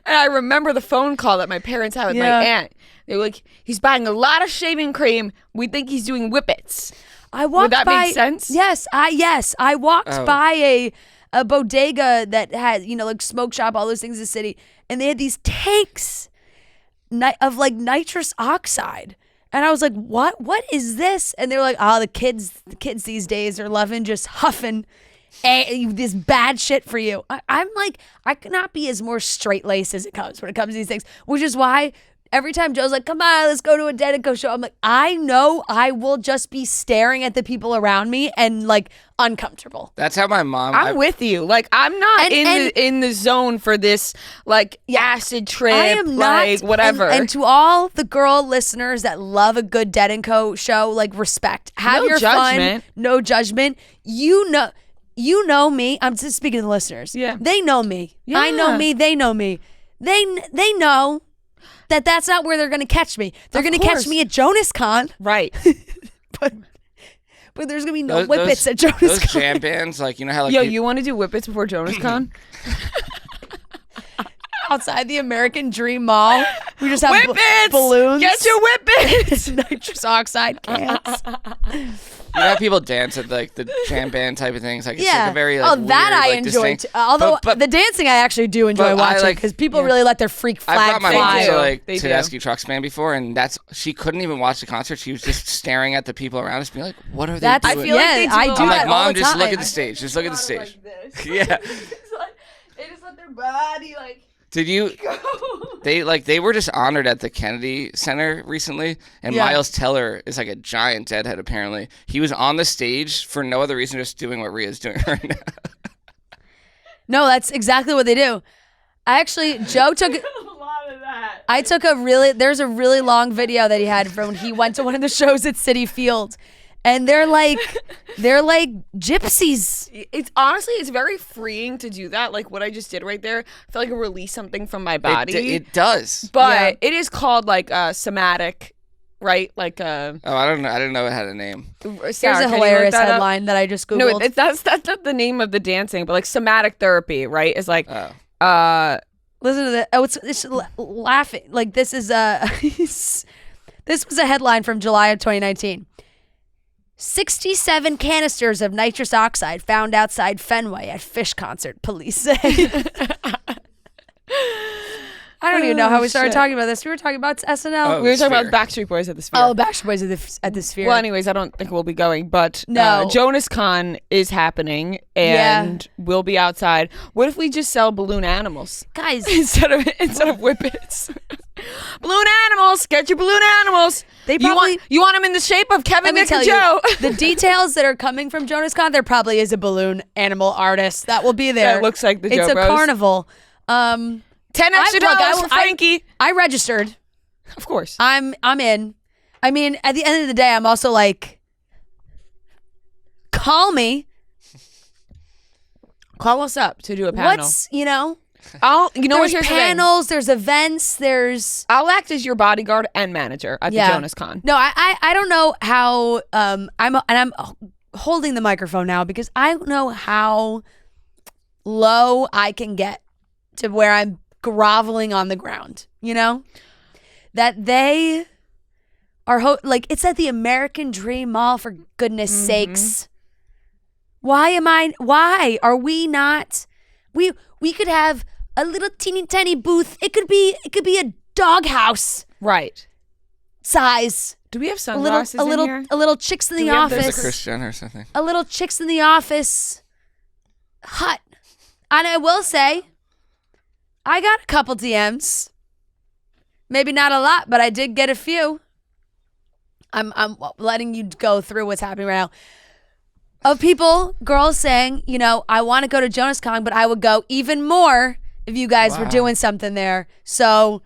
I remember the phone call that my parents had with my aunt. They were like, he's buying a lot of shaving cream. We think he's doing whippets. Would that make sense? Yes. I walked by a bodega that had, like smoke shop, all those things in the city. And they had these tanks of like nitrous oxide. And I was like, what is this? And they were like, the kids these days are loving just huffing this bad shit for you. I'm like, I could not be as more straight-laced as it comes when it comes to these things, which is why every time Joe's like, come on, let's go to a Dead & Co show, I'm like, I know I will just be staring at the people around me and like uncomfortable. That's how my mom. I'm with you. Like, I'm not in the zone for this like acid trip. I am like not, whatever. And to all the girl listeners that love a good Dead & Co show, like respect. Have your fun. No judgment. You know me. I'm just speaking to the listeners. Yeah. They know me. Yeah. I know me. They know me. They know that's not where they're going to catch me. They're going to catch me at JonasCon. Right. but there's going to be no whippets at JonasCon. Those jam bands, like, you know how like... Yo, you want to do whippets before JonasCon? Outside the American Dream Mall. We just have whippets! Balloons. Get your whippets! Nitrous oxide cans. You know how people dance at like the jam band type of things? Like, it's like a very like, weird, that I like, enjoy distinct... Although the dancing I actually do enjoy watching because people really let their freak flag I brought my mom fly. to like Tedeschi Trucks Band before, and she couldn't even watch the concert. She was just staring at the people around us, being like, "What are they doing?" I feel like they do. I do I'm that like, Mom, all the just time. look at the stage. Just look at the stage. Like Yeah. They just let their body like. Did you? They were just honored at the Kennedy Center recently, and Miles Teller is like a giant deadhead. Apparently, he was on the stage for no other reason, just doing what Rhea's doing right now. No, that's exactly what they do. Joe took A lot of that. I took there's a really long video that he had from when he went to one of the shows at Citi Field. And they're like gypsies. It's very freeing to do that. Like what I just did right there. I feel like it released something from my body. It does. But it is called like somatic, right? Like Oh, I don't know. I didn't know it had a name. Sarah, there's a hilarious headline that I just Googled. No, that's not the name of the dancing, but like somatic therapy, right? Is like listen to this. Oh, it's laughing. Like this is this was a headline from July of 2019. 67 canisters of nitrous oxide found outside Fenway at Fish concert, police say. I don't even know how we started talking about this. We were talking about SNL. We were talking about Backstreet Boys at the Sphere. Oh, Backstreet Boys at the Sphere. Well, anyways, I don't think we'll be going, but no. JonasCon is happening, and we'll be outside. What if we just sell balloon animals, guys, instead of whippets? Balloon animals, get your balloon animals. You want them in the shape of Kevin, Nick, and Joe. The details that are coming from JonasCon, there probably is a balloon animal artist that will be there. That looks like the Joe It's a Bros. Carnival. $10 extra for Frankie. I registered. Of course. I'm in. I mean, at the end of the day, I'm also like, call us up to do a panel. There's panels, there's events, I'll act as your bodyguard and manager at the JonasCon. No, I don't know how I'm holding the microphone now because I don't know how low I can get to where I'm groveling on the ground, that they are it's at the American Dream Mall, for goodness sakes. Why are we not, we could have a little teeny tiny booth. It could be a doghouse, right? Size. Do we have sunglasses in here? A little chicks in the office. There's a Christian or something. A little chicks in the office hut. And I will say, I got a couple DMs. Maybe not a lot, but I did get a few. I'm letting you go through what's happening right now. Of people, girls saying, I want to go to JonasCon, but I would go even more if you guys were doing something there. So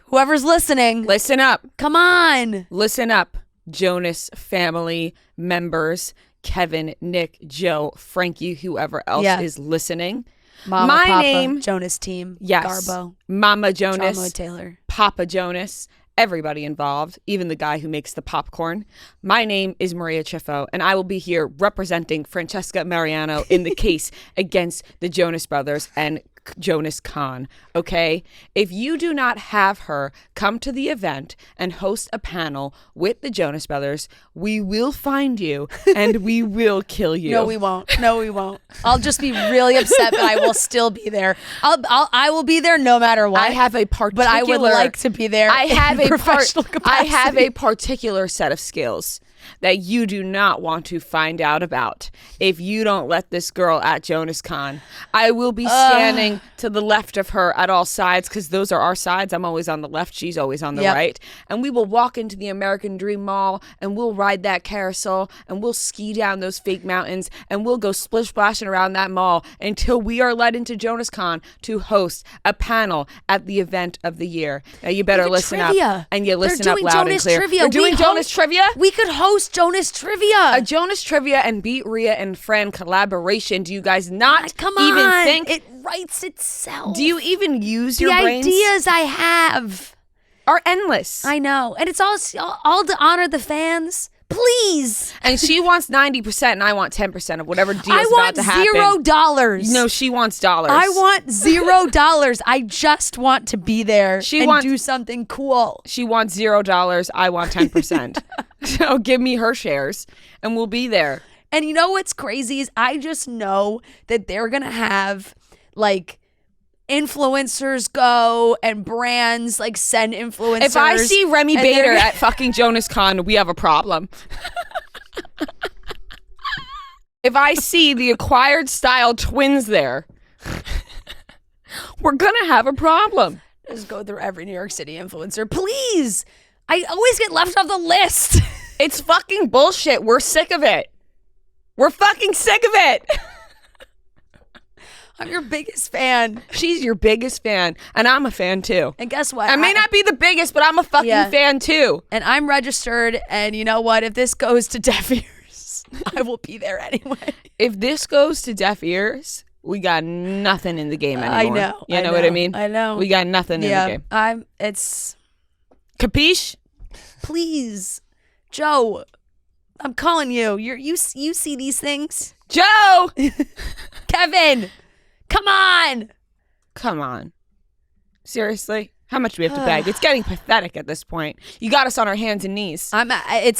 whoever's listening, listen up. Come on. Listen up. Jonas family members, Kevin, Nick, Joe, Frankie, whoever else is listening. Mama, my Papa, name, Jonas team, yes, Garbo, Mama Jonas, Tromo Taylor, Papa Jonas, everybody involved, even the guy who makes the popcorn. My name is Maria Chiffo, and I will be here representing Francesca Mariano in the case against the Jonas Brothers and JonasCon, okay? If you do not have her come to the event and host a panel with the Jonas Brothers, we will find you and we will kill you. No, we won't. No, we won't. I'll just be really upset, but I will still be there. I will be there no matter what. I have a particular, but I would like to be there. I have a professional capacity. I have a particular set of skills that you do not want to find out about if you don't let this girl at JonasCon. I will be standing to the left of her at all sides, because those are our sides. I'm always on the left. She's always on the right. And we will walk into the American Dream Mall, and we'll ride that carousel, and we'll ski down those fake mountains, and we'll go splish splashing around that mall until we are led into JonasCon to host a panel at the event of the year. Now you better listen trivia. up, and you listen up loud Jonas and clear. Trivia. They're doing Jonas Trivia? We could host Jonas Trivia. A Jonas Trivia and Beat Rhea and Fran collaboration. Do you guys not even think? It writes itself. Do you even use your brains? The ideas I have are endless. I know. And it's all to honor the fans. Please. And she wants 90% and I want 10% of whatever deal's about to happen. I want $0. No, she wants dollars. I want $0. I just want to be there and do something cool. She wants $0. I want 10%. So give me her shares and we'll be there. And you know what's crazy is I just know that they're going to have like influencers go and brands like send influencers. If I see Remy Bader at fucking JonasCon, we have a problem. If I see the Acquired Style twins there, we're gonna have a problem. Just go through every New York City influencer, please. I always get left off the list. It's fucking bullshit. We're sick of it. We're fucking sick of it. I'm your biggest fan. She's your biggest fan. And I'm a fan too. And guess what? I may not be the biggest, but I'm a fucking fan too. And I'm registered. And you know what? If this goes to deaf ears, I will be there anyway. If this goes to deaf ears, we got nothing in the game anymore. I know. You know what I mean? I know. We got nothing in the game. It's. Capiche? Please. Joe, I'm calling you. You see these things? Joe! Kevin! Come on. Come on. Seriously? How much do we have to beg? It's getting pathetic at this point. You got us on our hands and knees. Like I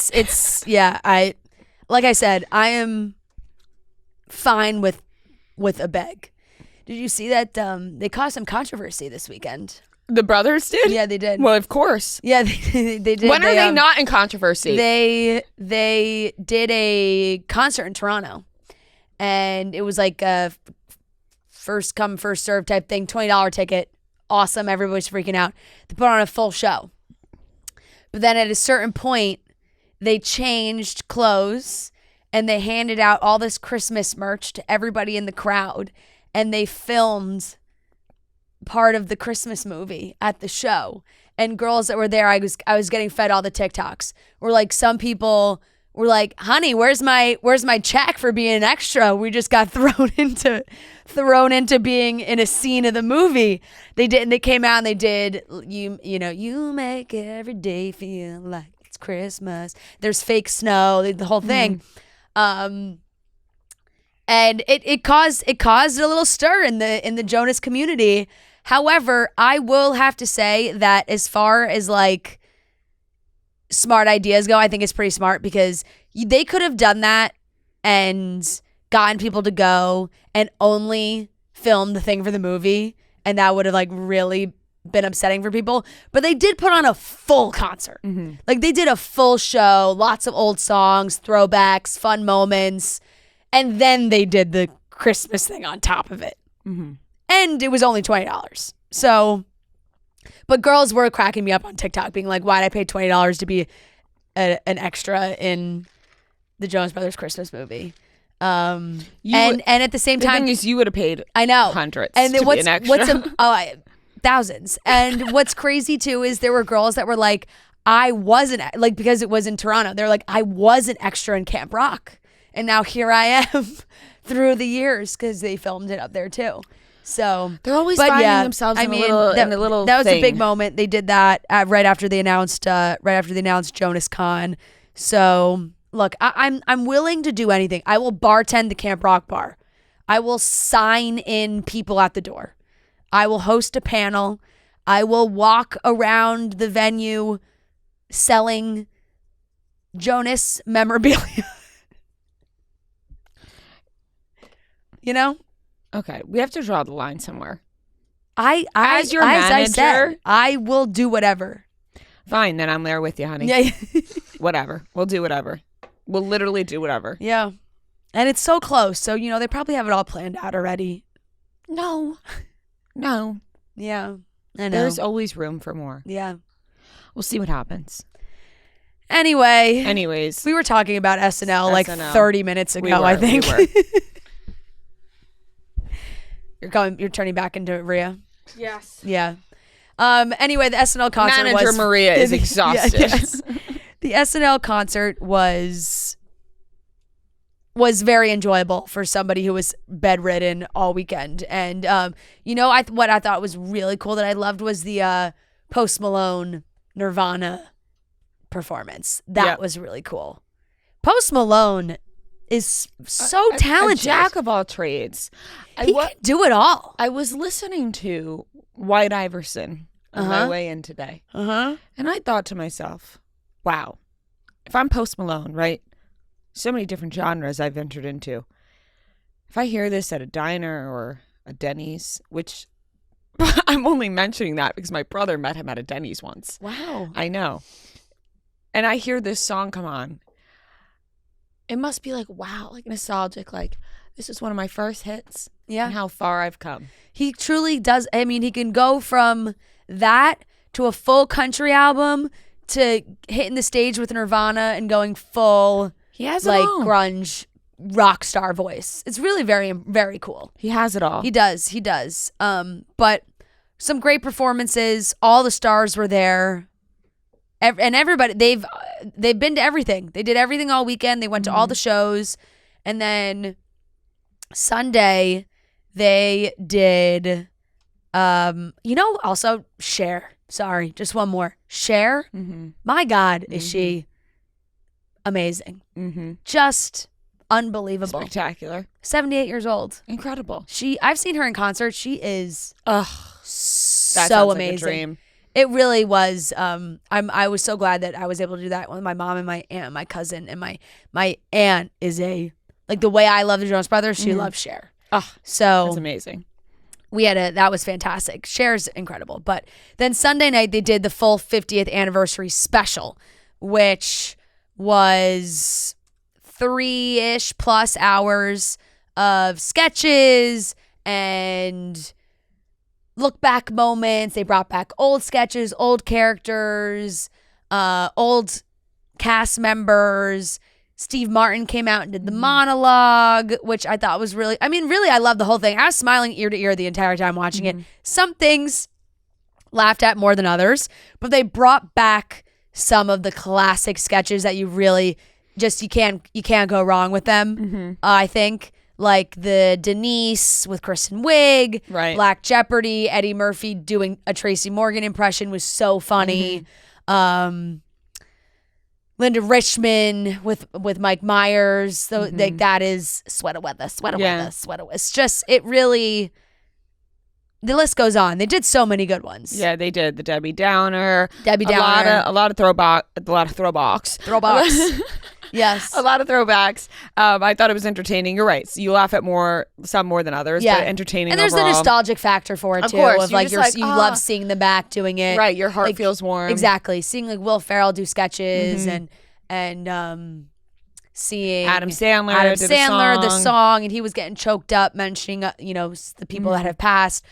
said, I am fine with a beg. Did you see that they caused some controversy this weekend? The brothers did? Yeah, they did. Well, of course. Yeah, they did. When are they not in controversy? They did a concert in Toronto, and it was like a first come, first serve type thing, $20 ticket. Awesome. Everybody's freaking out. They put on a full show. But then at a certain point, they changed clothes and they handed out all this Christmas merch to everybody in the crowd. And they filmed part of the Christmas movie at the show. And girls that were there, I was getting fed all the TikToks. Were like, some people were like, honey, where's my check for being an extra? We just got thrown into being in a scene of the movie. They came out and they did you make every day feel like it's Christmas. There's fake snow, the whole thing. And it caused a little stir in the Jonas community. However, I will have to say that as far as like smart ideas go, I think it's pretty smart, because they could have done that and gotten people to go and only film the thing for the movie, and that would have like really been upsetting for people. But they did put on a full concert. Like they did a full show, lots of old songs, throwbacks, fun moments, and then they did the Christmas thing on top of it. And it was only $20. So, but girls were cracking me up on TikTok being like, why'd I pay $20 to be an extra in the Jonas Brothers Christmas movie? And at the same time, the thing is, you would have paid hundreds and to be an extra. Thousands. And what's crazy too is there were girls that were like, I wasn't, like, because it was in Toronto, they're like, I was an extra in Camp Rock, and now here I am through the years, because they filmed it up there too. So they're always but finding yeah, themselves I in mean, a little that was a big thing. moment. They did that right after they announced JonasCon. So look, I'm willing to do anything. I will bartend the Camp Rock bar. I will sign in people at the door. I will host a panel. I will walk around the venue selling Jonas memorabilia. You know? Okay, we have to draw the line somewhere. As your I said, manager? I will do whatever. Fine, then I'm there with you, honey. Yeah. Whatever. We'll do whatever. We'll literally do whatever. Yeah. And it's so close. So, they probably have it all planned out already. No. Yeah. I know. There's always room for more. Yeah. We'll see what happens. Anyways, we were talking about SNL like 30 minutes ago, I think. You're turning back into Rhea? Yes. Yeah. Anyway, the SNL concert Manager Maria is exhausted. Yes. The SNL concert was very enjoyable for somebody who was bedridden all weekend. And what I thought was really cool that I loved was the Post Malone Nirvana performance. That was really cool. Post Malone is so talented. A jack of all trades. He can do it all. I was listening to White Iverson on my way in today. And I thought to myself, wow, if I'm Post Malone, right? So many different genres I've entered into. If I hear this at a diner or a Denny's, which I'm only mentioning that because my brother met him at a Denny's once. Wow. I know. And I hear this song come on. It must be like, wow, like nostalgic, like this is one of my first hits. Yeah. And how far I've come. He truly does. I mean, he can go from that to a full country album to hitting the stage with Nirvana and going full, He has like, it all. grunge rock star voice. It's really very, very cool. He has it all. He does. But some great performances. All the stars were there. And everybody, they've been to everything. They did everything all weekend. They went to all the shows. And then Sunday, they did, also Cher. Sorry, just one more. Cher, my God, is she amazing. Just unbelievable. Spectacular. 78 years old. Incredible. I've seen her in concert. She is That so sounds amazing. like a dream. It really was. I was so glad that I was able to do that with my mom and my aunt and my cousin. And my aunt is the way I love the Jonas Brothers, she loves Cher. Oh, so that's amazing. That was fantastic. Cher's incredible. But then Sunday night they did the full 50th anniversary special, which was 3-ish plus hours of sketches and look back moments. They brought back old sketches, old characters, old cast members. Steve Martin came out and did the monologue, which I thought was really, I love the whole thing. I was smiling ear to ear the entire time watching it. Some things laughed at more than others, but they brought back some of the classic sketches that you really just, you can't go wrong with them. I think. Like the Denise with Kristen Wiig, right. Black Jeopardy, Eddie Murphy doing a Tracy Morgan impression was so funny. Linda Richman with Mike Myers, so that is sweater weather. It's just, it really, the list goes on. They did so many good ones. Yeah, they did the Debbie Downer. A lot of throwbacks. Yes. A lot of throwbacks. I thought it was entertaining. You're right. So you laugh at some more than others, but entertaining and there's overall. the nostalgic factor for it, Of too. course. Of like, you love seeing them back doing it. Right. Your heart feels warm. Exactly. Seeing like Will Ferrell do sketches and seeing Adam Sandler did the song, and he was getting choked up mentioning, the people that have passed.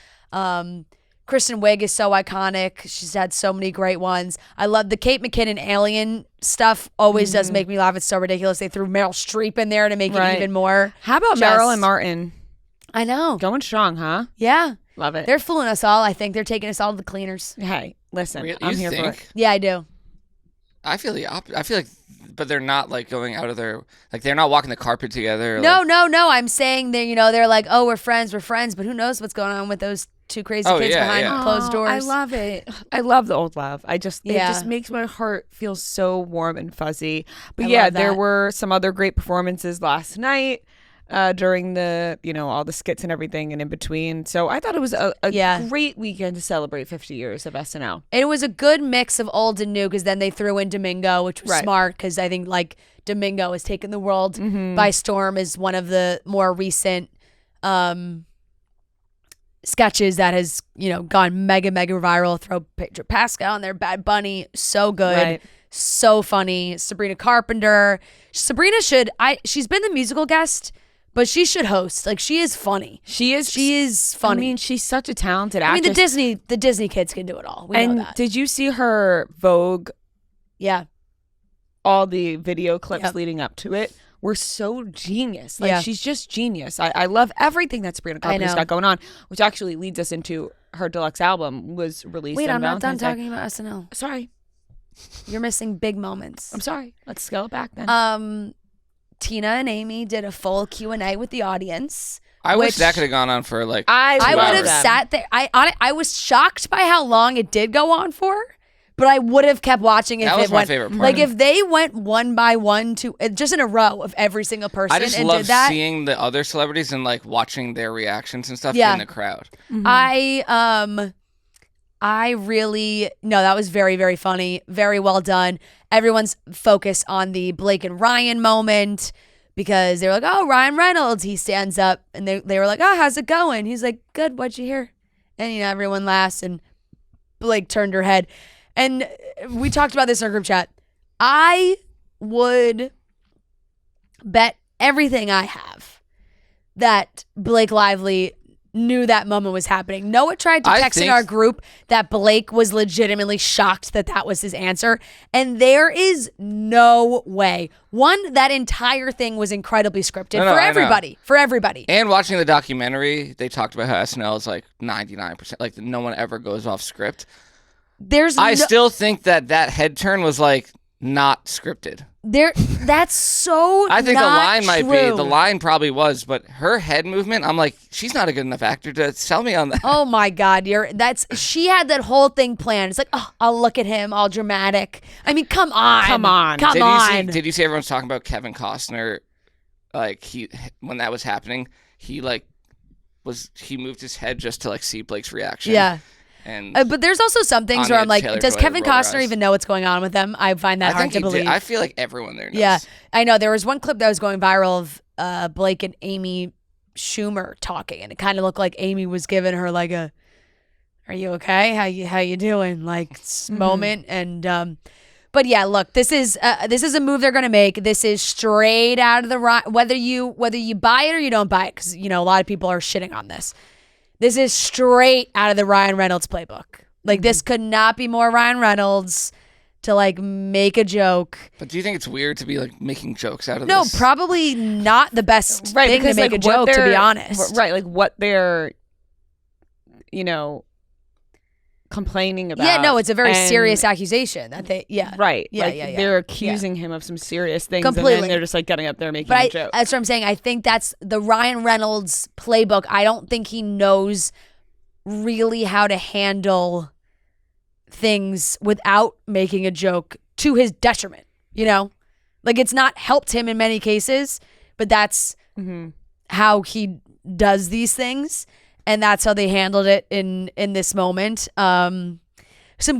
Kristen Wiig is so iconic. She's had so many great ones. I love the Kate McKinnon alien stuff. Always does make me laugh. It's so ridiculous. They threw Meryl Streep in there to make it even more. How about Marilyn Martin? I know. Going strong, huh? Yeah. Love it. They're fooling us all. I think they're taking us all to the cleaners. Hey, listen. Really? I'm You here for think? it. Yeah, I do. I feel the opposite. I feel like, but they're not like going out of their, like they're not walking the carpet together. No. I'm saying they're like, oh, we're friends, but who knows what's going on with those two crazy kids behind closed doors. I love it. I love the old love. It just makes my heart feel so warm and fuzzy. But there were some other great performances last night during the, all the skits and everything and in between. So I thought it was a great weekend to celebrate 50 years of SNL. It was a good mix of old and new because then they threw in Domingo, which was smart because I think like Domingo has taken the world by storm as one of the more recent sketches that has gone mega viral. Throw Pedro Pascal on there, Bad Bunny, so good, so funny. Sabrina Carpenter. She's been the musical guest, but she should host. Like, she is funny. She is funny. I mean, she's such a talented actress. I mean, the Disney kids can do it all. We know that. Did you see her Vogue? Yeah. All the video clips leading up to it were so genius. Like, she's just genius. I love everything that Sabrina Carpenter's got going on, which actually leads us into her deluxe album was released. Wait, on I'm not done Valentine's Day. talking about SNL. Sorry. You're missing big moments. I'm sorry. Let's scale it back then. Tina and Amy did a full Q&A with the audience. I wish that could have gone on for like I would have sat there. I was shocked by how long it did go on for, but I would have kept watching if that was it my went. favorite part. Like if they went one by one to just in a row of every single person. I just and love did that. seeing the other celebrities and like watching their reactions and stuff in the crowd. Mm-hmm. I really that was very, very funny, very well done. Everyone's focused on the Blake and Ryan moment because they were like, oh, Ryan Reynolds. He stands up and they were like, oh, how's it going? He's like, good. What'd you hear? And everyone laughs and Blake turned her head. And we talked about this in our group chat. I would bet everything I have that Blake Lively knew that moment was happening. Noah tried to text in our group that Blake was legitimately shocked that was his answer. And there is no way. One, that entire thing was incredibly scripted for everybody. For everybody. And watching the documentary, they talked about how SNL is like 99%. Like no one ever goes off script. I still think that head turn was like not scripted. That's so I think not the line might true. be. The line probably was, but her head movement, I'm like, she's not a good enough actor to sell me on that. Oh my God, she had that whole thing planned. It's like, oh, I'll look at him, all dramatic. I mean, come on. Did you see everyone's talking about Kevin Costner? Like when that was happening, he moved his head just to like see Blake's reaction. Yeah. And but there's also some things where I'm like, does Kevin Costner even know what's going on with them? I find that hard to believe. I feel like everyone there knows. Yeah, I know. There was one clip that was going viral of Blake and Amy Schumer talking, and it kind of looked like Amy was giving her like a, "Are you okay? How you doing?" like moment. And but yeah, look, this is a move they're gonna make. This is straight out of the whether you buy it or you don't buy it, because a lot of people are shitting on this. This is straight out of the Ryan Reynolds playbook. Like, this could not be more Ryan Reynolds to, like, make a joke. But do you think it's weird to be, like, making jokes out of this? No, probably not the best thing to make a joke, to be honest. Right, like, what they're, complaining about. Yeah, no, it's a very serious accusation that they, Right. Yeah, like, they're accusing him of some serious things. Completely. And then they're just, like, getting up there making a joke. That's what I'm saying. I think that's the Ryan Reynolds playbook. I don't think he knows really how to handle things without making a joke to his detriment, Like, it's not helped him in many cases, but that's how he does these things. And that's how they handled it in this moment. Some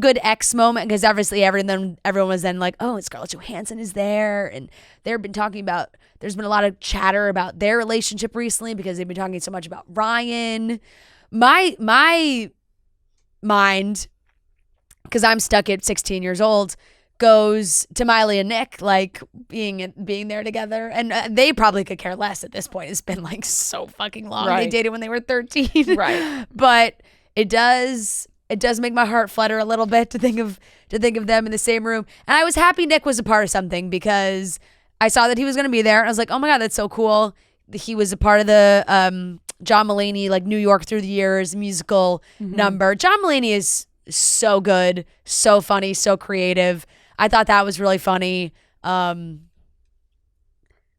good X moment, because obviously everyone was then like, oh, and Scarlett Johansson is there. And they've been talking about, there's been a lot of chatter about their relationship recently because they've been talking so much about Ryan. My mind, because I'm stuck at 16 years old, goes to Miley and Nick, like being there together, and they probably could care less at this point. It's been like so fucking long. Right. They dated when they were 13, right? But it does make my heart flutter a little bit to think of them in the same room. And I was happy Nick was a part of something because I saw that he was going to be there. And I was like, oh my God, that's so cool. He was a part of the John Mulaney, like New York Through the Years musical number. John Mulaney is so good, so funny, so creative. I thought that was really funny.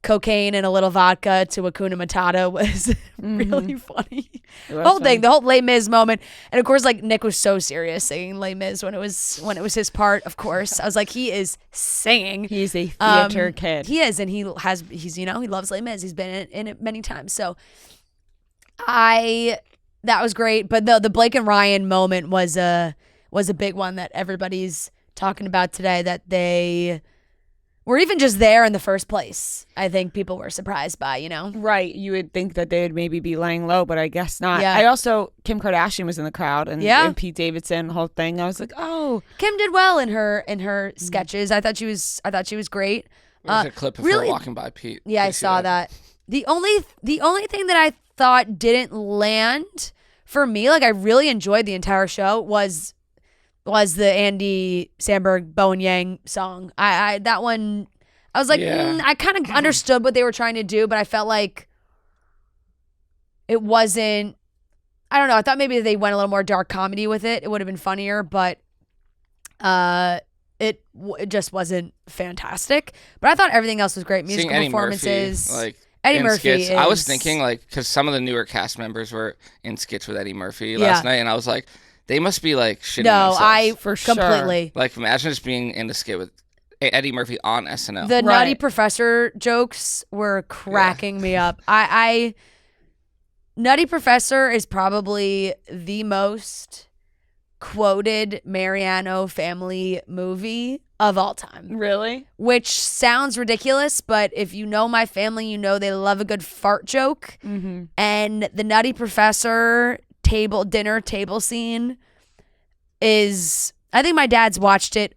Cocaine and a little vodka to Hakuna Matata was really funny. The whole thing, the whole Les Mis moment, and of course, like Nick was so serious singing Les Mis when it was his part. Of course, I was like, he is singing. He's a theater kid. He is, and he's he loves Les Mis. He's been in it many times. So that was great. But the Blake and Ryan moment was a big one that everybody's talking about today. That they were even just there in the first place. I think people were surprised by, Right. You would think that they would maybe be laying low, but I guess not. Yeah. I also, Kim Kardashian was in the crowd and Pete Davidson, the whole thing. I was like, oh. Kim did well in her sketches. I thought she was great. There's a clip of her walking by Pete. Yeah, I saw that. The only thing that I thought didn't land for me, like I really enjoyed the entire show, was the Andy Samberg Bowen Yang song. I that one, I was like, I kind of understood what they were trying to do, but I felt like it wasn't, I don't know. I thought maybe if they went a little more dark comedy with it, it would have been funnier, but it just wasn't fantastic. But I thought everything else was great. Musical performances. Eddie Murphy I was thinking, because some of the newer cast members were in skits with Eddie Murphy last night, and I was like, they must be shitting themselves. Completely. Imagine just being in the skit with Eddie Murphy on SNL. The Nutty Professor jokes were cracking me up. Nutty Professor is probably the most quoted Mariano family movie of all time. Really? Which sounds ridiculous, but if you know my family, you know they love a good fart joke. Mm-hmm. And the Nutty Professor dinner table scene is, I think my dad's watched it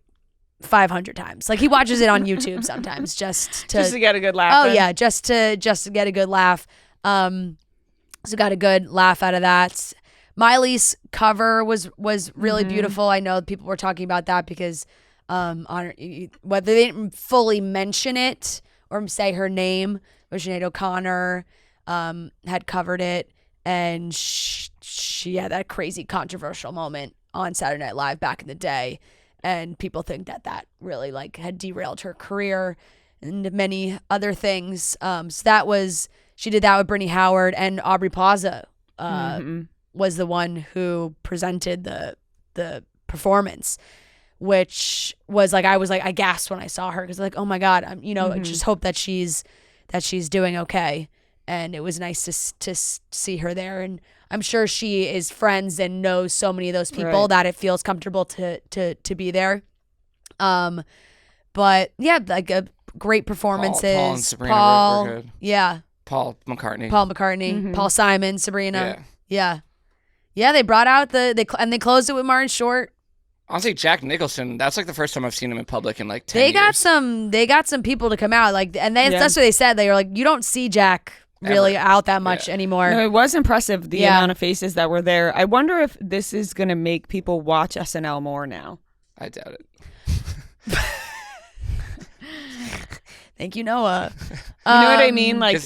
500 times. He watches it on YouTube sometimes just to get a good laugh. Oh yeah, just to get a good laugh. So got a good laugh out of that. Miley's cover was really beautiful. I know people were talking about that because whether they didn't fully mention it or say her name, but Sinead O'Connor had covered it. And she had that crazy controversial moment on Saturday Night Live back in the day. And people think that really had derailed her career and many other things. So she did that with Brittany Howard, and Aubrey Plaza was the one who presented the performance, which was I was I gasped when I saw her because oh my God, I just hope that she's doing okay. And it was nice to see her there. And I'm sure she is friends and knows so many of those people that it feels comfortable to be there. But yeah, a great performances. Paul and Sabrina were good. Yeah. Paul McCartney. Mm-hmm. Paul Simon, Sabrina. Yeah. They brought out they closed it with Martin Short. Honestly, Jack Nicholson, that's the first time I've seen him in public in 10 years. They got some people to come out that's what they said. They were you don't see Jack really out that much anymore. No, it was impressive the amount of faces that were there. I wonder if this is going to make people watch SNL more now. I doubt it. Thank you, Noah. You know what I mean? I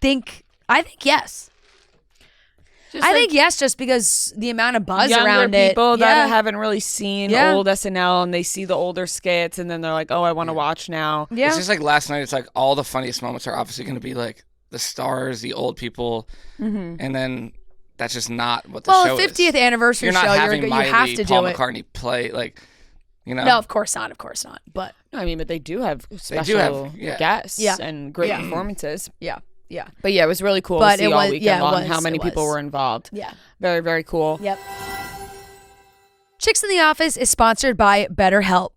think yes. I think yes, just because the amount of buzz around it. People that haven't really seen old SNL and they see the older skits and then they're like, oh, I want to watch now. Yeah. It's just last night, it's all the funniest moments are obviously going to be the stars, the old people, and then that's just not what the show is. 50th anniversary show, you have to Paul do it. Paul McCartney play, No, of course not. But but they do have special guests and great performances. Yeah. Yeah. But it was really cool to see all weekend long how many people were involved. Yeah. Very, very cool. Yep. Chicks in the Office is sponsored by BetterHelp.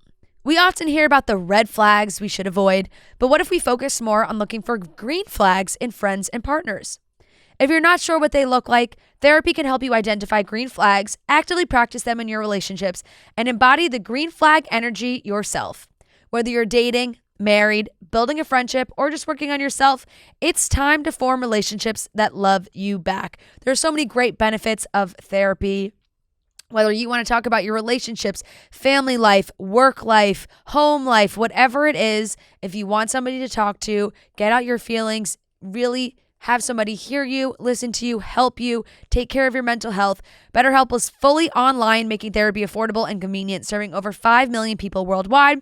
We often hear about the red flags we should avoid, but what if we focus more on looking for green flags in friends and partners? If you're not sure what they look like, therapy can help you identify green flags, actively practice them in your relationships, and embody the green flag energy yourself. Whether you're dating, married, building a friendship, or just working on yourself, it's time to form relationships that love you back. There are so many great benefits of therapy. Whether you want to talk about your relationships, family life, work life, home life, whatever it is, if you want somebody to talk to, get out your feelings, really have somebody hear you, listen to you, help you, take care of your mental health. BetterHelp is fully online, making therapy affordable and convenient, serving over 5 million people worldwide.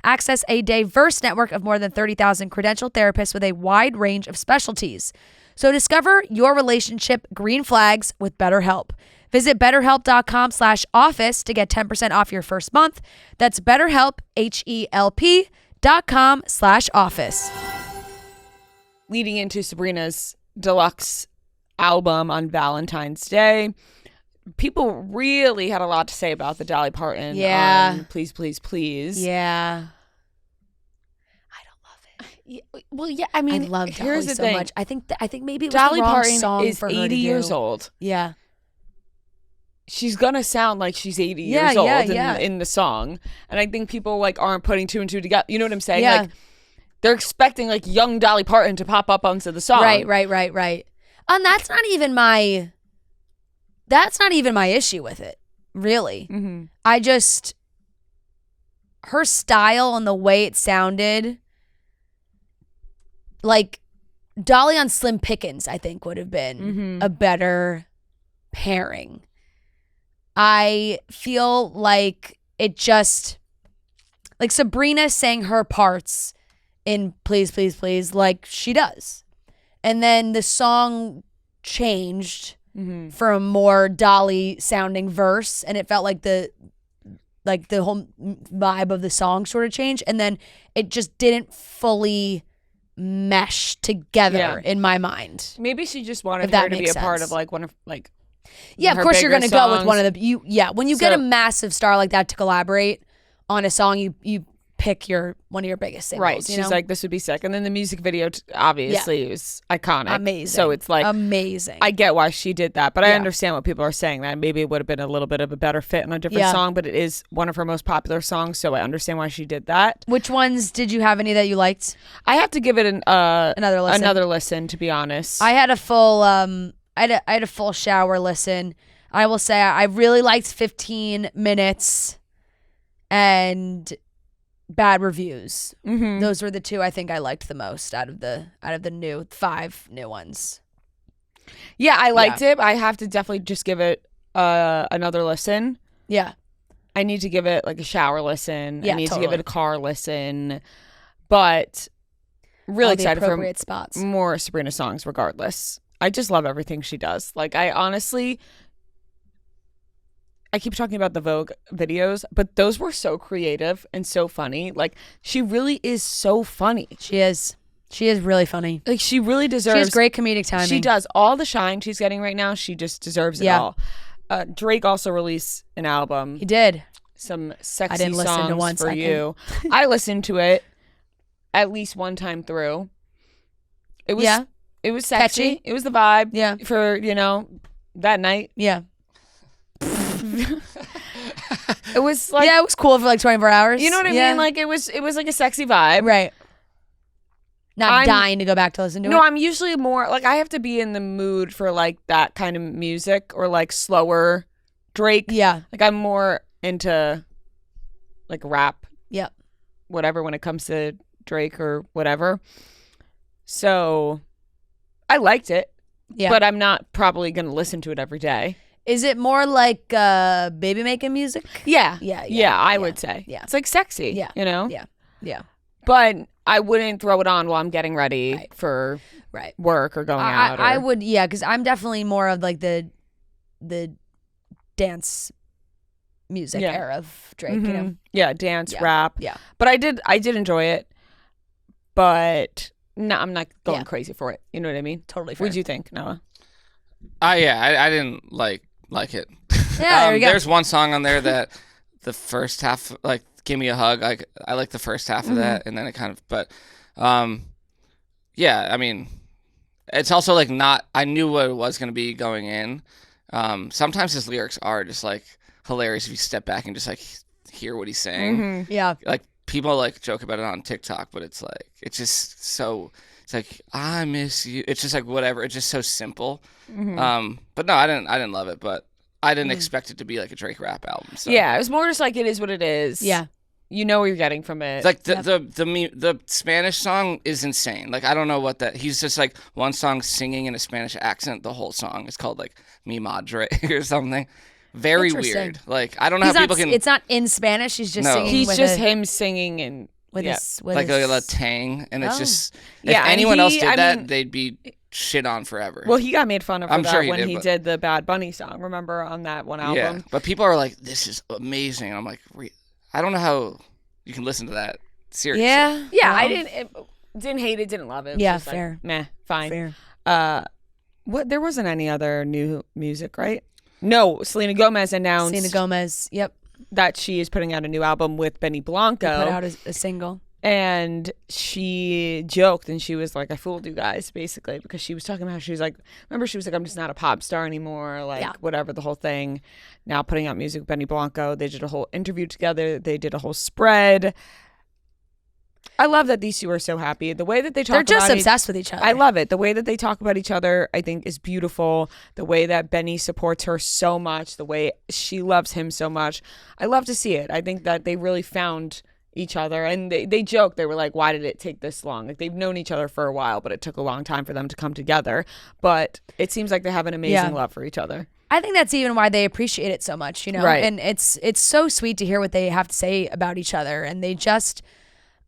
Access a diverse network of more than 30,000 credentialed therapists with a wide range of specialties. So discover your relationship green flags with BetterHelp. Visit BetterHelp.com/office to get 10% off your first month. That's BetterHelp, HELP.com/office. Leading into Sabrina's deluxe album on Valentine's Day, people really had a lot to say about the Dolly Parton. Please, please, please. Yeah. Well, yeah. I mean, I love Dolly here's the so thing. much. I think maybe it was Dolly the wrong Parton song is for her 80 to years do. old. Yeah. She's gonna sound like she's 80 Yeah, years old yeah. in the song, and I think people like aren't putting two and two together. You know what I'm saying? Yeah. Like they're expecting like young Dolly Parton to pop up onto the song. Right. And that's not even my issue with it, really. Mm-hmm. Her style and the way it sounded, like Dolly on Slim Pickens, I think would have been a better pairing. I feel like it just, like Sabrina sang her parts in Please, Please, Please like she does. And then the song changed for a more Dolly sounding verse, and it felt like the whole vibe of the song sort of changed, and then it just didn't fully mesh together in my mind. Maybe she just wanted If her to that be a makes part sense. of like one of like. Yeah, of her course you're bigger gonna go with songs. one of the when you get a massive star like that to collaborate on a song, you pick one of your biggest singles. Right. You She's know? like, this would be sick. And then the music video obviously is iconic. Amazing. So it's like amazing. I get why she did that, but I Yeah. understand what people are saying, that maybe it would have been a little bit of a better fit on a different song, but it is one of her most popular songs, so I understand why she did that. Which ones did you have any that you liked? I have to give it Another listen. Another listen, to be honest. I had a full I had a full shower listen. I will say I really liked 15 Minutes and Bad Reviews. Those were the two I think I liked the most out of the 5 new ones. Yeah, I liked it. I have to definitely just give it another listen. Yeah. I need to give it like a shower listen. Yeah, I need to totally. give it a car listen. But really All the excited for appropriate spots. more Sabrina songs regardless. I just love everything she does. Like I keep talking about the Vogue videos, but those were so creative and so funny. Like she really is so funny. She is really funny. Like she really deserves. She has great comedic timing. She does all the shine she's getting right now. She just deserves it all. Drake also released an album. He did. Some sexy I didn't listen songs to one for second. you. I listened to it at least one time through. It was it was sexy. Catchy. It was the vibe. Yeah. For that night. Yeah. It was like it was cool for like 24 hours. You know what I mean? Like it was like a sexy vibe. Right. Not I'm dying to go back to listen to it. No, I'm usually more like I have to be in the mood for like that kind of music or like slower Drake. Yeah. Like I'm more into like rap. Yep. Whatever when it comes to Drake or whatever. So I liked it. Yeah. But I'm not probably going to listen to it every day. Is it more like baby making music? Yeah. Yeah, I would say. Yeah. It's like sexy. Yeah. You know? Yeah. But I wouldn't throw it on while I'm getting ready for work or going out. I would, because I'm definitely more of like the dance music era of Drake, you know? Yeah, dance, rap. Yeah. But I did enjoy it. But no, I'm not going crazy for it. You know what I mean? Totally fair. What'd you think, Noah? I didn't like it. Yeah, there you go. There's one song on there that the first half, like "Give Me a Hug," I like the first half of that, and then it kind of, but, I mean, it's also like not. I knew what it was going to be going in. Sometimes his lyrics are just like hilarious if you step back and just like hear what he's saying. Yeah, like people like joke about it on TikTok, but it's like it's just so. It's like I miss you. It's just like whatever. It's just so simple. But no, I didn't love it, but I didn't expect it to be like a Drake rap album. So. Yeah, it was more just like it is what it is. Yeah. You know what you're getting from it. Like the Spanish song is insane. Like I don't know what that. He's just like one song singing in a Spanish accent the whole song. It's called like Mi Madre or something. Very weird. Like I don't know how people can. It's not in Spanish. He's just singing. He's just him singing and with like a tang, and it's just if Yeah, and anyone else he- did I that, mean- they'd be shit on forever. Well, he got made fun of for I'm that sure he when did, he but- did the Bad Bunny song. Remember on that one album? Yeah, but people are like, "This is amazing." I'm like, I don't know how you can listen to that seriously. Yeah, Well, I didn't hate it, didn't love it. It was Yeah, just like, fair. meh, fine. Fair. What? There wasn't any other new music, right? No, Selena Gomez announced Selena Gomez. Yep. that she is putting out a new album with Benny Blanco. Put out a single. And she joked and she was like, I fooled you guys, basically, because she was talking about how she was like, remember, she was like, I'm just not a pop star anymore, like, whatever, the whole thing. Now putting out music with Benny Blanco. They did a whole interview together. They did a whole spread. I love that these two are so happy. The way that they talk They're just about obsessed with each other. I love it. The way that they talk about each other, I think, is beautiful. The way that Benny supports her so much, the way she loves him so much. I love to see it. I think that they really found each other, and they joked. They were like, why did it take this long? Like, they've known each other for a while, but it took a long time for them to come together. But it seems like they have an amazing love for each other. I think that's even why they appreciate it so much, you know? Right. And it's so sweet to hear what they have to say about each other. And they just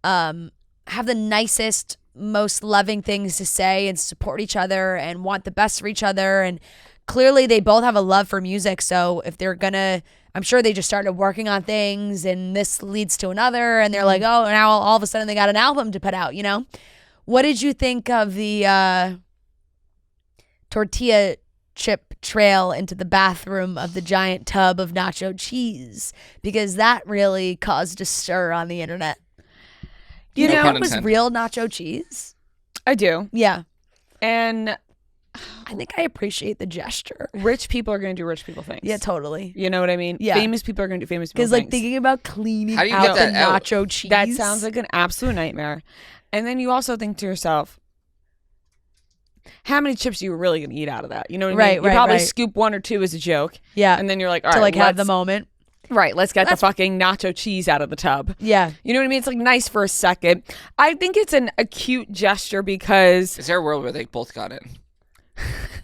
have the nicest, most loving things to say and support each other and want the best for each other. And clearly they both have a love for music. So if they're going to, I'm sure they just started working on things and this leads to another. And they're like, oh, now all of a sudden they got an album to put out, you know? What did you think of the tortilla chip trail into the bathroom of the giant tub of nacho cheese? Because that really caused a stir on the internet. You No know, pun it was intended. real nacho cheese. I do. Yeah. And I think I appreciate the gesture. rich people are going to do rich people things. Yeah, totally. You know what I mean? Yeah. Famous people are going to do famous people Because things. like thinking about cleaning How do you out get the that out? nacho cheese. That sounds like an absolute nightmare. And then you also think to yourself, how many chips are you really going to eat out of that? You know what I mean? Right, You right, probably right. scoop one or two as a joke. Yeah. And then you're like, all to right, like have the let's- moment. Right, let's get That's- the fucking nacho cheese out of the tub. Yeah. You know what I mean? It's like nice for a second. I think it's a cute gesture because Is there a world where they both got in?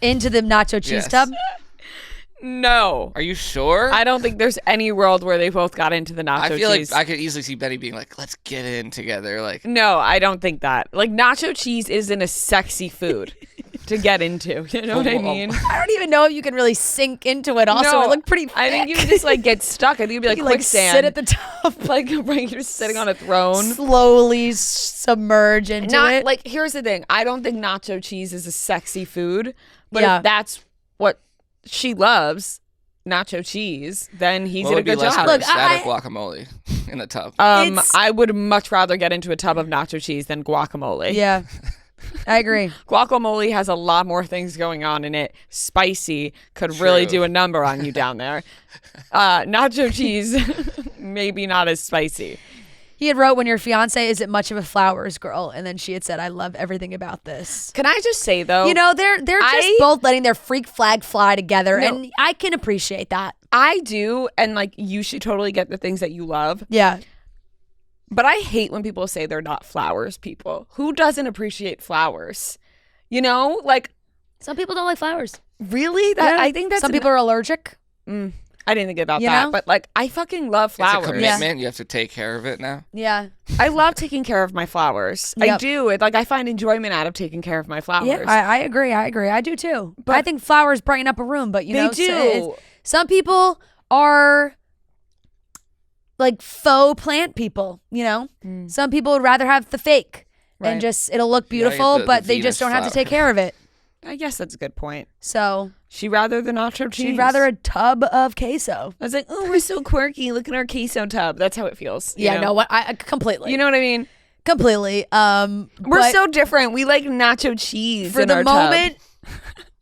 Into the nacho cheese Yes. tub. no. Are you sure? I don't think there's any world where they both got into the nacho I feel cheese. like I could easily see Betty being like, "Let's get in together." Like, No, I don't think that. Like, nacho cheese isn't a sexy food to get into. You know what I mean? I don't even know if you can really sink into it. Also, No, it looked pretty. I think you thick. would just like get stuck. I think you'd be like You like quicksand. sit at the top, like right, you're sitting on a throne. slowly submerge into Not it. like here's the thing. I don't think nacho cheese is a sexy food, but Yeah. if that's what she loves, nacho cheese, then he what did a would be good less job. gross, Look, that I- or guacamole in the tub? It's- I would much rather get into a tub of nacho cheese than guacamole. Yeah, I agree. Guacamole has a lot more things going on in it. Spicy could really True. do a number on you down there. Nacho cheese, maybe not as spicy. He had wrote, "When your fiance isn't much of a flowers girl," and then she had said, "I love everything about this." Can I just say though, You know, they're just I- both letting their freak flag fly together, No. and I can appreciate that. I do, and like you should totally get the things that you love. Yeah, But I hate when people say they're not flowers people. Who doesn't appreciate flowers? You know, like some people don't like flowers. really? That Yeah. I think that's some people are allergic. I didn't think about You that, know? but like I fucking love It's flowers. a commitment. You have to take care of it now. Yeah, I love taking care of my flowers. I Yep. do. Like I find enjoyment out of taking care of my flowers. yeah, I agree. I do too. But But- I think flowers brighten up a room. But you They know, do. some people are like faux plant people. You know, some people would rather have the fake Right. and just it'll look Yeah, you have beautiful, the but they Venus just don't have to flower. take care of it. I guess that's a good point. So She'd rather the nacho cheese. she'd rather a tub of queso. I was like, oh, we're so quirky. Look at our queso tub. That's how it feels. you Yeah, know? no, what I completely. You know what I mean? Completely. We're But so different. We like nacho cheese for in the our tub. moment,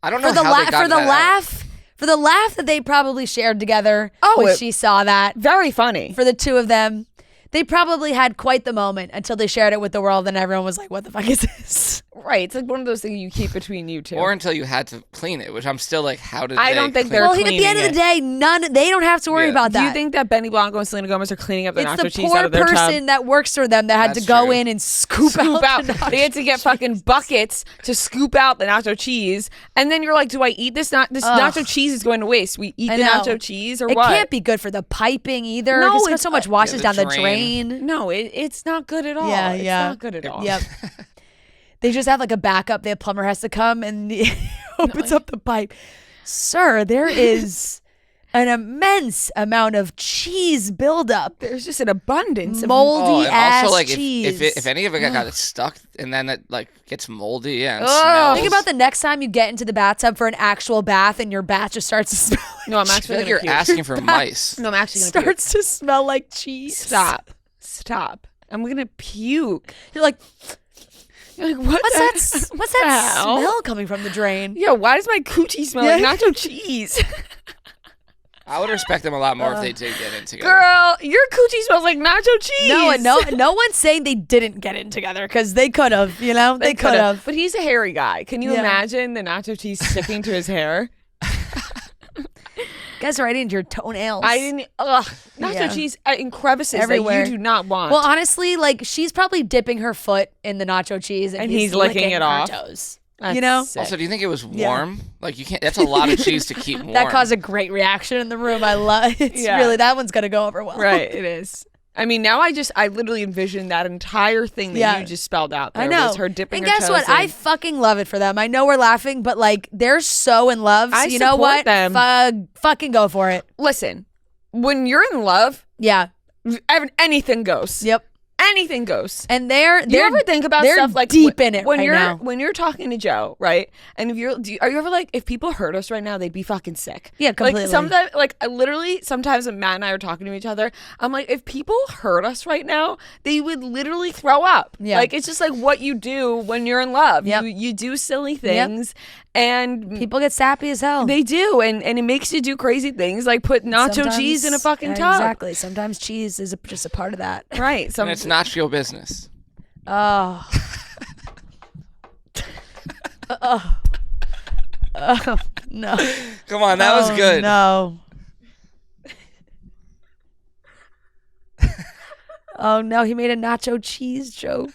I don't know for the how they got for the that out. laugh that they probably shared together Oh, when it- she saw that Very funny. for the two of them. They probably had quite the moment until they shared it with the world and everyone was like, what the fuck is this? Right. It's like one of those things you keep between you two. Or until you had to clean it, which I'm still like, how did I they don't think clean they're it? Well, at the end of the day, they don't have to worry about that. Do you think that Benny Blanco and Selena Gomez are cleaning up the nacho it's the cheese out poor of their person tub? that works for them that had That's to go true. in and scoop out. The They had to get fucking buckets to scoop out the nacho cheese, and then you're like, "Do I eat this? This nacho cheese is going to waste. We eat the nacho cheese, or it what? It can't be good for the piping either. No, it's so much washes down the drain. No, it's not good at all. Yeah, it's not good at all. Yep. They just have like a backup. The plumber has to come and he opens up the pipe. Sir, there is an immense amount of cheese buildup. There's just an abundance of moldy and ass also, like, cheese. if any of it got stuck and then it like gets moldy and Ugh. smells. Think about the next time you get into the bathtub for an actual bath and your bath just starts to smell like No, I'm I actually feel like gonna you're puke. asking for mice. No, I'm actually gonna puke. starts to smell like cheese. Stop. I'm gonna puke. You're like, You're like, what? what's that hell? smell coming from the drain? Yeah, why does my coochie smell like nacho cheese? I would respect them a lot more if they did get in together. Girl, your coochie smells like nacho cheese. No one's saying they didn't get in together because they could have, they could have. But he's a hairy guy. Can you Yeah. imagine the nacho cheese sticking to his hair? Gets right into your toenails. Nacho cheese in crevices Everywhere. that you do not want. Well, honestly, like she's probably dipping her foot in the nacho cheese and he's licking it her off. toes. That's sick. Also, do you think it was warm? Like you can't. That's a lot of cheese to keep warm. That caused a great reaction in the room. I love it. It's really, that one's gonna go over well. Right, it is. I mean, now I literally envision that entire thing that you just spelled out there. I know. Was her dipping and her guess toes what? in. I fucking love it for them. I know we're laughing, but like they're so in love. So I you know support what? them. Fucking go for it. Listen, when you're in love, Yeah. anything goes. Yep. Anything goes. And they're Do you ever think about they're stuff like deep in it when right you're now. when you're talking to Joe, right? And are you ever like, if people heard us right now, they'd be fucking sick. Yeah, completely. Like sometimes, sometimes when Matt and I are talking to each other, I'm like, if people heard us right now, they would literally throw up. Yeah. Like it's just like what you do when you're in love. Yep. You do silly things, and People get sappy as hell. they do, and it makes you do crazy things like put nacho Sometimes- cheese in a fucking tub. Exactly. Sometimes cheese is just a part of that. Right. and it's not your business. Oh. Oh no. Come on, that was good. No. Oh no, he made a nacho cheese joke.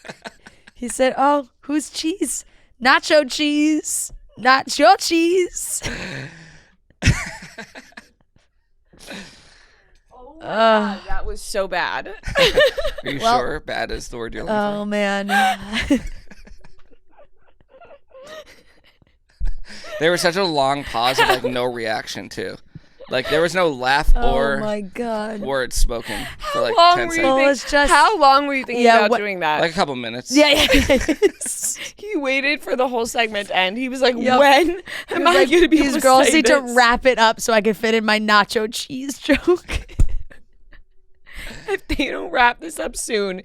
He said, "Oh, who's cheese? Nacho cheese. Nacho cheese." God, that was so bad. Are you sure? Bad is the word you're looking Oh man. for. There was such a long pause of like no reaction too. Like there was no laugh Oh or my god. words spoken for like How long 10 were you seconds. Well, it's just- How long were you thinking Yeah, about what- doing that? Like a couple minutes. Yeah. He waited for the whole segment to end. He was like, Yep. when am I going to be able These to girls say need this? to wrap it up so I can fit in my nacho cheese joke. If they don't wrap this up soon,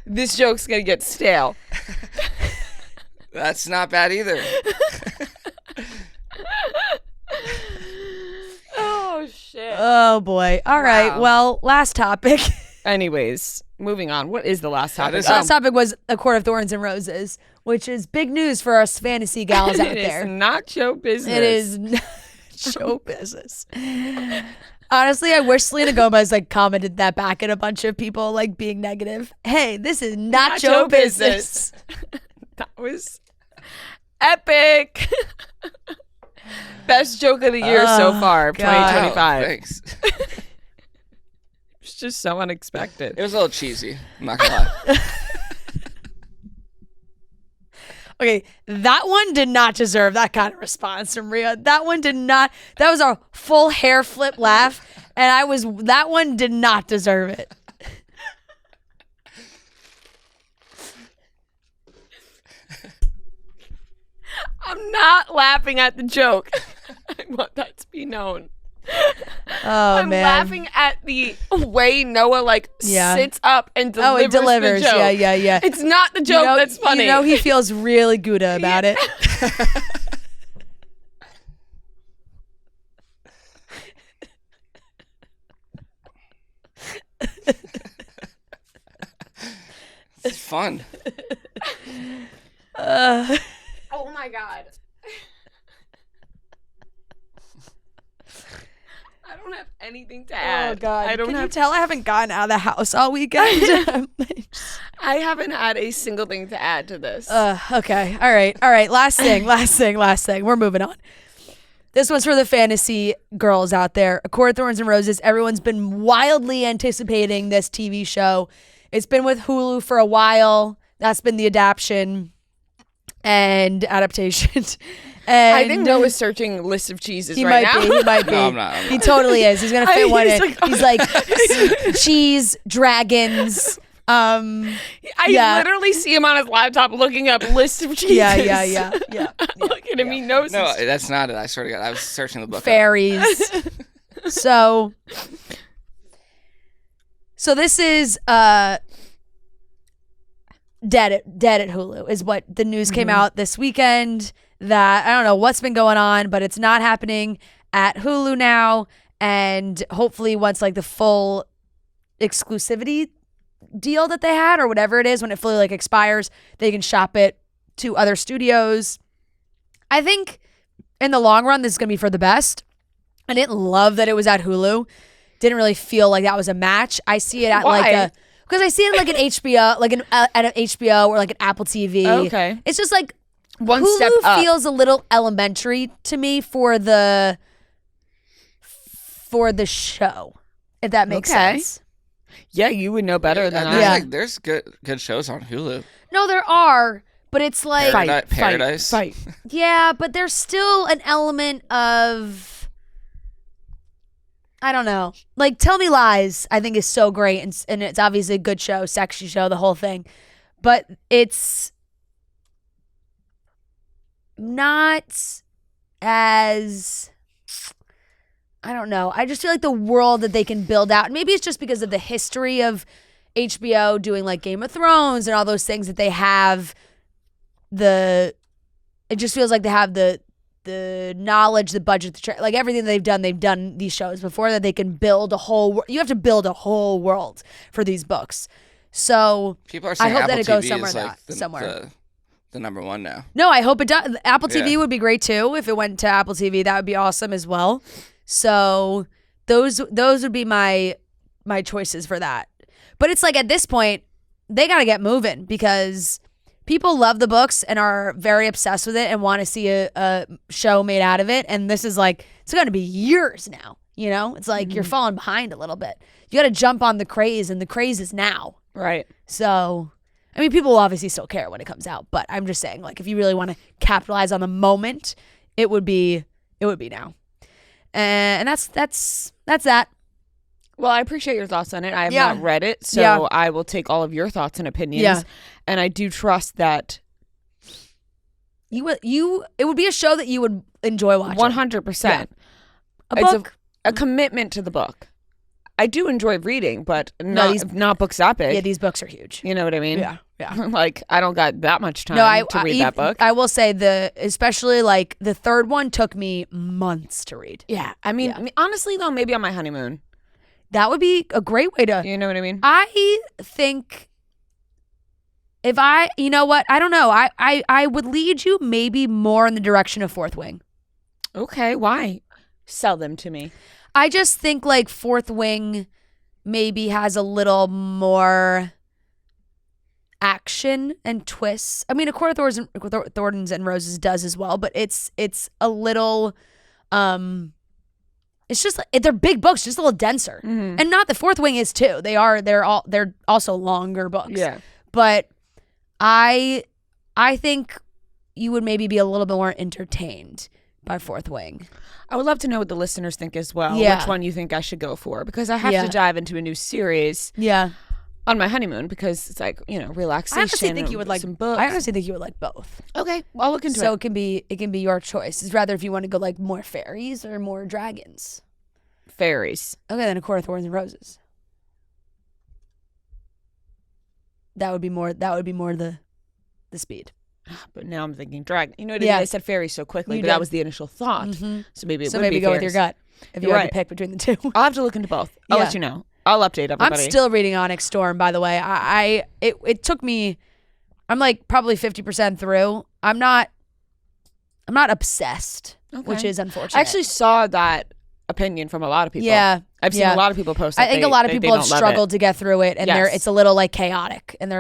this joke's going to get stale. That's not bad either. Oh, shit. Oh boy. All right. Wow. Well, last topic. Anyways, moving on. What is the last topic? is Last topic was A Court of Thorns and Roses, which is big news for us fantasy gals out It is there. not show business. It is not show business. Honestly, I wish Selena Gomez like commented that back at a bunch of people like being negative. Hey, this is not show business. That was epic. Best joke of the year so far, God. 2025. Thanks. It's just so unexpected. It was a little cheesy. I'm not gonna lie. Okay, that one did not deserve that kind of response from Rhea. That one did not. That was a full hair flip laugh, and that one did not deserve it. I'm not laughing at the joke. I want that to be known. Oh I'm man. laughing at the way Noah sits up and delivers, Oh, it delivers. the joke. Yeah. It's not the joke that's funny. You know, he feels really Gouda about it. fun. Oh my God. I don't have anything to add. Oh God! I don't Can have you tell I haven't gotten out of the house all weekend? I haven't had a single thing to add to this. Okay. All right. Last thing. We're moving on. This one's for the fantasy girls out there. A Court of Thorns and Roses. Everyone's been wildly anticipating this TV show. It's been with Hulu for a while. That's been the adaptation and adaptation. And I think Noah's searching lists of cheeses he right might now. be. He might be. No, I'm not. He totally is. He's gonna fit one in. He's like cheese, dragons. I literally see him on his laptop looking up lists of cheeses. Yeah. Looking at me, knows. No, that's not it. I swear to God, I was searching the book. Fairies. So this is dead at Hulu is what the news came out this weekend. That I don't know what's been going on, but it's not happening at Hulu now. And hopefully once like the full exclusivity deal that they had or whatever it is, when it fully like expires, they can shop it to other studios. I think in the long run, this is going to be for the best. I didn't love that it was at Hulu. Didn't really feel like that was a match. I see it at because I see it like an HBO, like at an HBO or like an Apple TV. Okay. It's just like One Hulu step up. feels a little elementary to me for the show, if that makes sense. Yeah, you would know better than I. There's good shows on Hulu. No, there are, but it's like Paradise. Fight. yeah, but there's still an element of I don't know. Like Tell Me Lies, I think is so great, and it's obviously a good show, sexy show, the whole thing, but it's not as I don't know. I just feel like the world that they can build out, maybe it's just because of the history of HBO doing like Game of Thrones and all those things that they have. It just feels like they have the knowledge, the budget, like everything they've done these shows before, that they can build you have to build a whole world for these books. So people are saying I hope Apple that it goes TV somewhere. is like the number one now. No, I hope it does. Apple TV would be great too. If it went to Apple TV, that would be awesome as well. So those would be my choices for that. But it's like at this point, they got to get moving because people love the books and are very obsessed with it and want to see a show made out of it. And this is like, it's going to be years now. You know, it's like you're falling behind a little bit. You got to jump on the craze, and the craze is now. Right. So, I mean, people will obviously still care when it comes out, but I'm just saying, like, if you really want to capitalize on the moment, it would be now. And that's that. Well, I appreciate your thoughts on it. I have not read it, so I will take all of your thoughts and opinions. Yeah. And I do trust that it would be a show that you would enjoy watching. 100%. It's a commitment to the book. I do enjoy reading, but not books that big. Yeah, these books are huge. You know what I mean? Yeah. Like, I don't got that much time to read that book. I will say especially like the third one took me months to read. Yeah. I mean, honestly though, maybe on my honeymoon. That would be a great way to. You know what I mean? I think you know what? I don't know. I would lead you maybe more in the direction of Fourth Wing. Okay. Why? Sell them to me. I just think like Fourth Wing maybe has a little more action and twists. I mean, A Court of Thorns and Roses does as well, but it's a little it's just like they're big books, just a little denser. Mm-hmm. And not the Fourth Wing is too. They're also longer books. Yeah. But I think you would maybe be a little bit more entertained by Fourth Wing. I would love to know what the listeners think as well. Yeah. Which one you think I should go for, because I have to dive into a new series. Yeah. On my honeymoon, because it's like, relaxation. I honestly think you would like some books. I honestly think you would like both. Okay, I'll look into it. So it can be your choice. It's rather if you want to go like more fairies or more dragons. Fairies. Okay, then A Court of Thorns and Roses. That would be more the speed. But now I'm thinking dragon. You know what I mean? I said fairies so quickly, but that was the initial thought. Mm-hmm. So maybe it so would maybe be go fairies. with your gut if you had to pick between the two. I'll have to look into both. I'll let you know. I'll update everybody. I'm still reading Onyx Storm, by the way. It took me, I'm like probably 50% through. I'm not obsessed, which is unfortunate. I actually saw that opinion from a lot of people. Yeah. I've seen a lot of people post that I think a lot of people have struggled to get through it, and it's a little like chaotic. And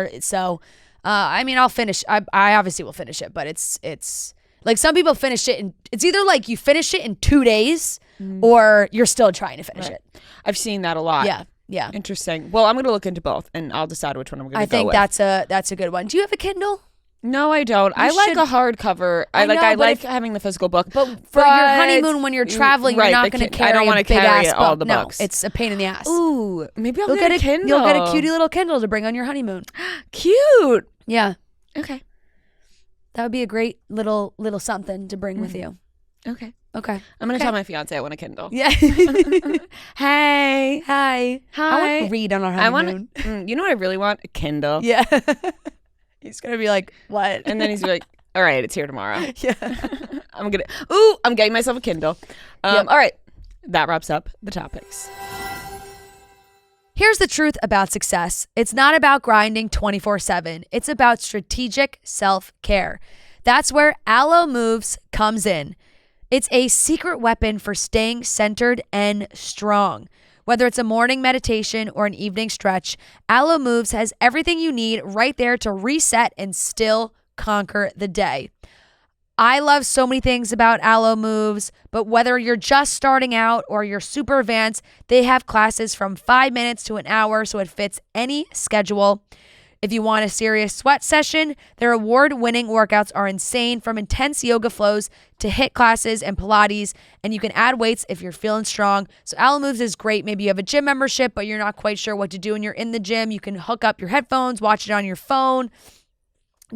I mean, I'll finish. I obviously will finish it, but it's like some people finish it and it's either like you finish it in 2 days or you're still trying to finish it. I've seen that a lot. Yeah. Interesting. Well, I'm going to look into both and I'll decide which one I'm going to go with. I think that's a good one. Do you have a Kindle? No, I don't. I like a hardcover. I like having the physical book. But for your honeymoon when you're traveling, you're not going to carry. I don't want to carry all the books. No, it's a pain in the ass. Ooh, maybe I'll get a Kindle. You'll get a cutie little Kindle to bring on your honeymoon. Cute. Yeah. Okay. That would be a great little something to bring with you. Okay. Okay. I'm going to tell my fiance I want a Kindle. Yeah. Hey. Hi. Hi. I want to read on our honeymoon. You know what I really want? A Kindle. Yeah. He's going to be like, what? And then he's like, all right, it's here tomorrow. Yeah. I'm getting myself a Kindle. All right. That wraps up the topics. Here's the truth about success. It's not about grinding 24/7. It's about strategic self-care. That's where Aloe Moves comes in. It's a secret weapon for staying centered and strong. Whether it's a morning meditation or an evening stretch, Aloe Moves has everything you need right there to reset and still conquer the day. I love so many things about Aloe Moves, but whether you're just starting out or you're super advanced, they have classes from 5 minutes to an hour, so it fits any schedule. If you want a serious sweat session, their award-winning workouts are insane, from intense yoga flows to HIIT classes and Pilates, and you can add weights if you're feeling strong. So Aloe Moves is great. Maybe you have a gym membership, but you're not quite sure what to do when you're in the gym. You can hook up your headphones, watch it on your phone,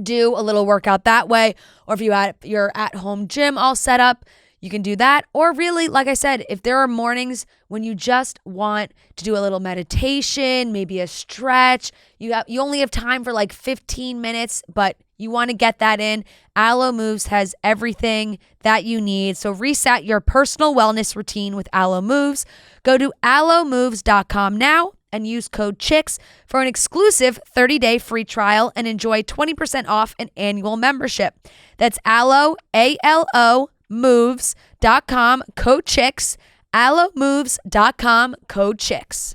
do a little workout that way. Or if you have your at-home gym all set up, you can do that. Or really, like I said, if there are mornings when you just want to do a little meditation, maybe a stretch, you only have time for like 15 minutes, but you want to get that in, Aloe Moves has everything that you need. So reset your personal wellness routine with Aloe Moves. Go to aloemoves.com now and use code CHICKS for an exclusive 30-day free trial and enjoy 20% off an annual membership. That's Aloe, A-L-O, moves.com, code CHICKS, aloemoves.com, code CHICKS.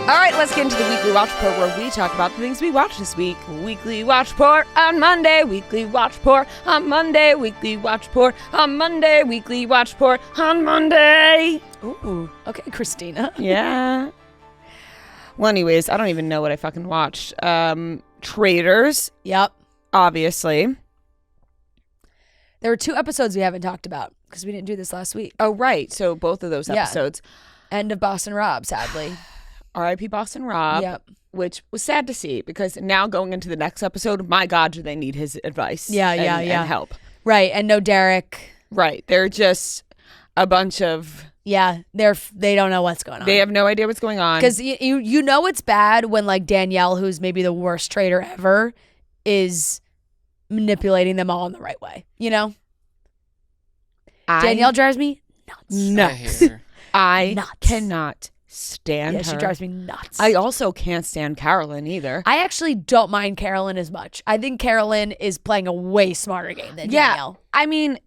All right, let's get into the Weekly Watch Report, where we talk about the things we watched this week. Weekly Watch Report on Monday, Weekly Watch Report on Monday, Weekly Watch Report on Monday, Weekly Watch Report on Monday. Ooh, okay, Christina. Yeah. Well, anyways, I don't even know what I fucking watched. Traitors. Yep. Obviously. There were 2 episodes we haven't talked about because we didn't do this last week. Oh, right. So both of those episodes. End of Boston Rob, sadly. R.I.P. Boston Rob. Yep. Which was sad to see, because now going into the next episode, my God, do they need his advice? And help. Right. And no Derek. Right. They're just a bunch of... Yeah. They don't know what's going on. They have no idea what's going on. Because you know it's bad when like Danielle, who's maybe the worst traitor ever, is manipulating them all in the right way. You know? Danielle drives me nuts. I cannot stand her. She drives me nuts. I also can't stand Carolyn either. I actually don't mind Carolyn as much. I think Carolyn is playing a way smarter game than Danielle. I mean...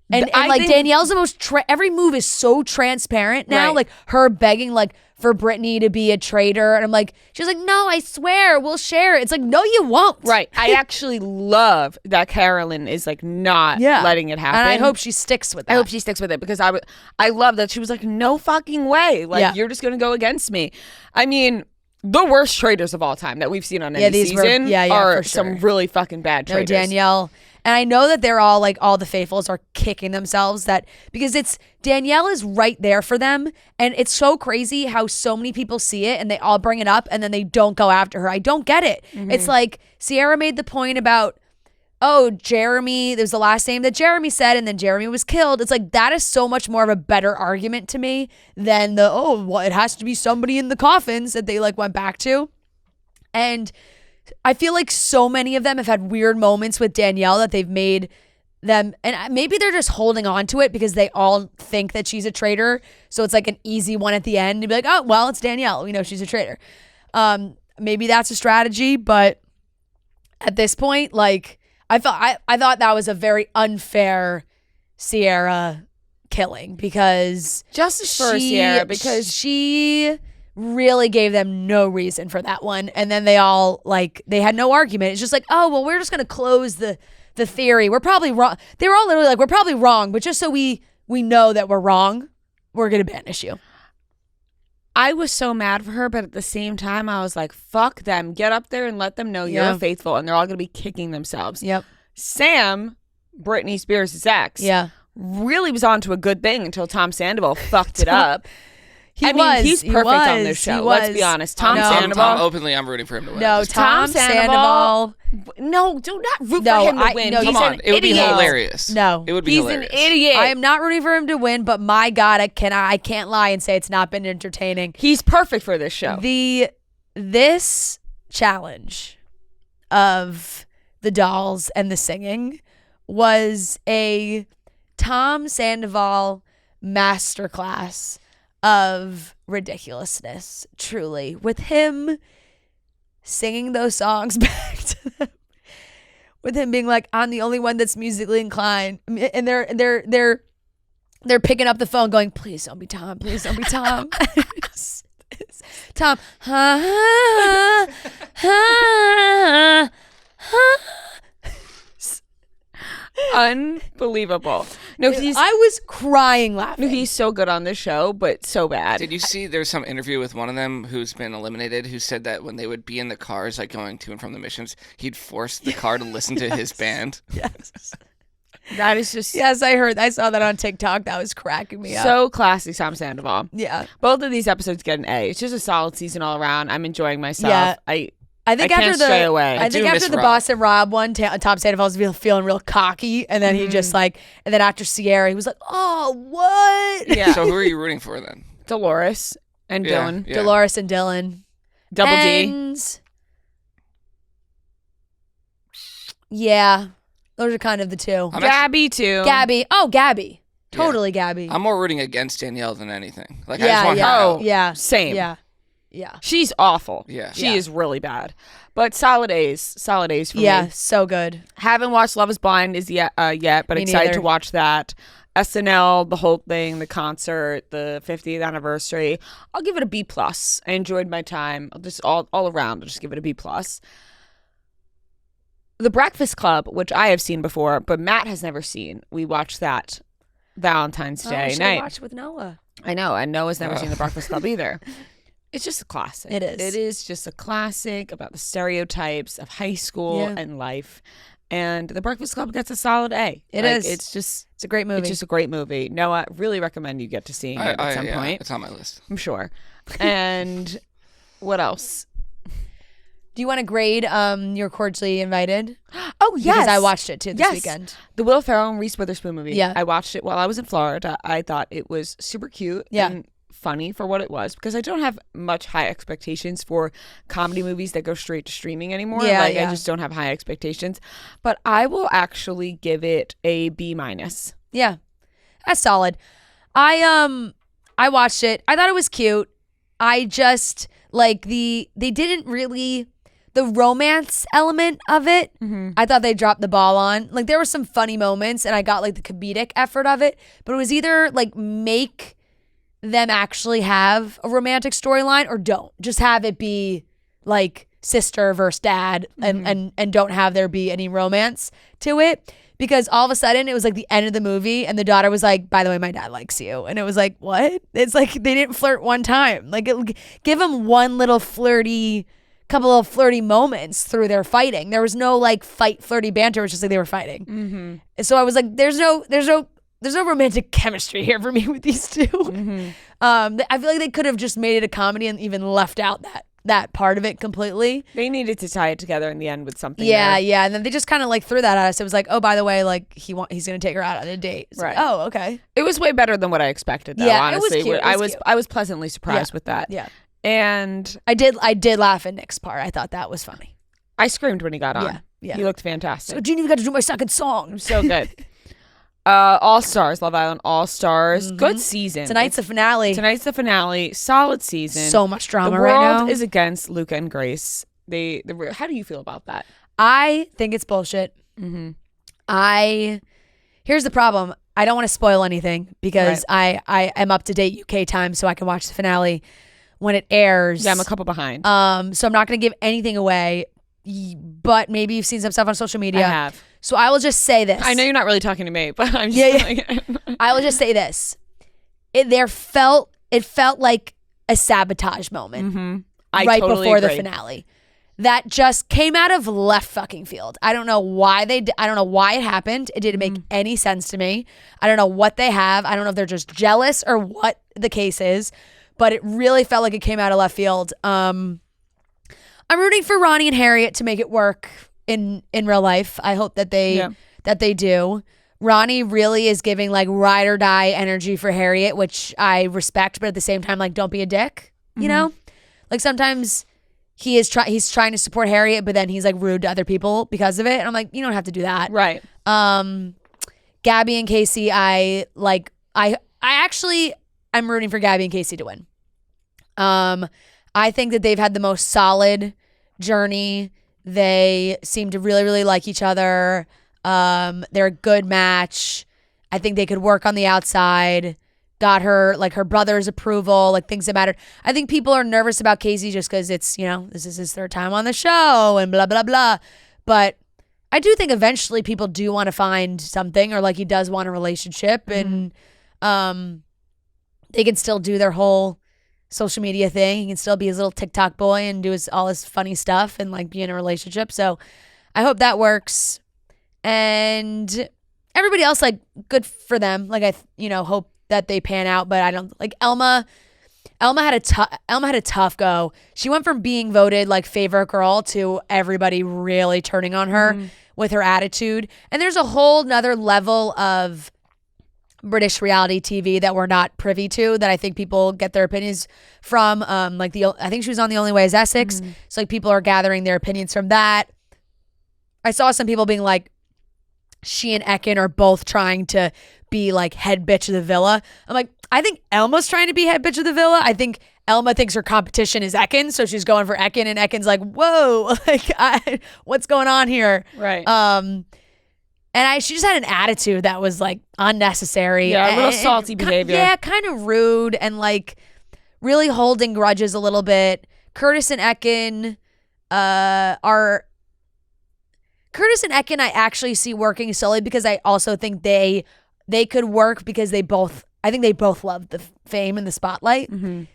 And like Danielle's the most every move is so transparent now. Right. Like her begging like for Brittany to be a traitor, and I'm like, she's like, no, I swear we'll share it. It's like, no, you won't. Right. I actually love that Carolyn is like not letting it happen, and I hope she sticks with it. I hope she sticks with it, because I love that she was like, no fucking way. Like you're just gonna go against me. I mean, the worst traitors of all time that we've seen on any season are some really fucking bad traitors. No, Danielle. And I know that they're all like, all the faithfuls are kicking themselves because it's Danielle is right there for them. And it's so crazy how so many people see it and they all bring it up and then they don't go after her. I don't get it. Mm-hmm. It's like Sierra made the point about, oh, Jeremy, there's the last name that Jeremy said, and then Jeremy was killed. It's like, that is so much more of a better argument to me than it has to be somebody in the coffins that they like went back to. And I feel like so many of them have had weird moments with Danielle that they've made them, and maybe they're just holding on to it because they all think that she's a traitor. So it's like an easy one at the end to be like, oh, well, it's Danielle. We know she's a traitor. Maybe that's a strategy, but at this point, like I thought that was a very unfair Sierra killing because justice for Sierra because she really gave them no reason for that one, and then they all like they had no argument. It's just like, oh well, we're just gonna close the theory. We're probably wrong. They were all literally like, we're probably wrong, but just so we know that we're wrong, we're gonna banish you. I was so mad for her, but at the same time, I was like, fuck them. Get up there and let them know you're faithful, and they're all gonna be kicking themselves. Yep. Sam, Britney Spears' ex, really was onto a good thing until Tom Sandoval fucked it up. He's perfect on this show. Let's be honest. Tom Sandoval. I'm rooting for him to win. No, Tom Sandoval. No, do not root for him to win. No, come on, it would be hilarious. No, it would be hilarious. He's an idiot. I am not rooting for him to win, but my God, I can't lie and say it's not been entertaining. He's perfect for this show. This challenge of the dolls and the singing was a Tom Sandoval masterclass of ridiculousness, truly, with him singing those songs back to them, with him being like, I'm the only one that's musically inclined, and they're picking up the phone going, please don't be Tom, please don't be Tom. Tom, unbelievable. No, I was crying laughing. No, he's so good on this show, but so bad. Did you see there's some interview with one of them who's been eliminated who said that when they would be in the cars, like going to and from the missions, he'd force the car to listen to his band? Yes. That is just... Yes, I saw that on TikTok. That was cracking me up. So classy, Tom Sandoval. Yeah. Both of these episodes get an A. It's just a solid season all around. I'm enjoying myself. Yeah. I think after can't stray away. I think after the Boston Rob one, Tom Sandoval's feeling real cocky, and then he just like, and then after Sierra, he was like, "Oh, what?" Yeah. So who are you rooting for then? Dolores and Dylan. Yeah. Dolores and Dylan. Double D. Yeah, those are kind of the two. Gabby too. Gabby. Oh, Gabby. Totally, Gabby. I'm more rooting against Danielle than anything. Like I just want her out. Yeah. Same. Yeah. Yeah. She's awful. Yeah. She is really bad. But solid A's for me. Yeah, so good. Haven't watched Love is Blind yet, but Me excited neither. to watch that. SNL, the whole thing, the concert, the 50th anniversary. I'll give it a B+. I enjoyed my time. I'll just all around, I'll just give it a B+. The Breakfast Club, which I have seen before, but Matt has never seen. We watched that Valentine's Day night. I watched it with Noah. I know, and Noah's never seen The Breakfast Club either. It's just a classic. It is. It is just a classic about the stereotypes of high school and life. And The Breakfast Club gets a solid A. It is. It's a great movie. It's just a great movie. Noah, really recommend you get to seeing it at some point. It's on my list. I'm sure. And what else? Do you want to grade You're Cordially Invited? Oh, yes. Because I watched it too this weekend. The Will Ferrell and Reese Witherspoon movie. Yeah. I watched it while I was in Florida. I thought it was super cute and funny for what it was, because I don't have much high expectations for comedy movies that go straight to streaming anymore. I just don't have high expectations. But I will actually give it a B-. Yeah. That's solid. I watched it. I thought it was cute. I just like they didn't really, the romance element of it, I thought they dropped the ball on. Like there were some funny moments and I got like the comedic effort of it, but it was either like make them actually have a romantic storyline or don't. Just have it be like sister versus dad and don't have there be any romance to it. Because all of a sudden it was like the end of the movie and the daughter was like, by the way, my dad likes you. And it was like, what? It's like they didn't flirt one time. Like give them one little couple of flirty moments through their fighting. There was no like flirty banter. It was just like they were fighting. And so I was like, there's no romantic chemistry here for me with these two. I feel like they could have just made it a comedy and even left out that part of it completely. They needed to tie it together in the end with something. Yeah. And then they just kind of like threw that at us. It was like, oh, by the way, like he's going to take her out on a date. It's right. Like, oh, okay. It was way better than what I expected, though. Yeah, honestly. it was cute. I was pleasantly surprised with that. Yeah. And I did laugh at Nick's part. I thought that was funny. I screamed when he got on. Yeah. He looked fantastic. So Gene, you got to do my second song. So good. All Stars, Love Island All Stars. Good season. Tonight's the finale. Tonight's the finale. Solid season. So much drama the right now. world is against Luca and Grace. How do you feel about that? I think it's bullshit. Here's the problem. I don't want to spoil anything because I am up to date UK time, so I can watch the finale when it airs. Yeah, I'm a couple behind. So I'm not going to give anything away, but maybe you've seen some stuff on social media. I have. So I will just say this. I know you're not really talking to me, but I'm just I will just say this. It felt like a sabotage moment right totally before agree. the finale. That just came out of left fucking field. I don't know why I don't know why it happened. It didn't make any sense to me. I don't know what they have. I don't know if they're just jealous or what the case is, but it really felt like it came out of left field. I'm rooting for Ronnie and Harriet to make it work in real life. I hope that they do. Ronnie really is giving like ride or die energy for Harriet, which I respect, but at the same time, like, don't be a dick, you know? Like sometimes he's trying to support Harriet, but then he's like rude to other people because of it. And I'm like, you don't have to do that. Right. Gabby and Casey, I'm rooting for Gabby and Casey to win. I think that they've had the most solid journey. They seem to really, really like each other. They're a good match. I think they could work on the outside. Got her, like, her brother's approval, like, things that mattered. I think people are nervous about Casey just because it's, you know, this is his third time on the show and blah, blah, blah. But I do think eventually people do want to find something, or like he does want a relationship, and they can still do their whole social media thing. He can still be his little TikTok boy and do all his funny stuff and like be in a relationship. So I hope that works. And everybody else, like, good for them. Like, I hope that they pan out, but I don't like Elma had a tough go. She went from being voted like favorite girl to everybody really turning on her with her attitude. And there's a whole nother level of British reality TV that we're not privy to, that I think people get their opinions from. I think she was on The Only Way Is Essex. So like people are gathering their opinions from that. I saw some people being like, she and Ekin are both trying to be like head bitch of the villa. I'm like, I think Elma's trying to be head bitch of the villa. I think Elma thinks her competition is Ekin, so she's going for Ekin, and Ekin's like, whoa, like, what's going on here? Right. And she just had an attitude that was like unnecessary. Yeah, a little salty behavior. Yeah, kind of rude and like really holding grudges a little bit. Curtis and Ekin I actually see working solely because I also think they could work because I think they both love the fame and the spotlight.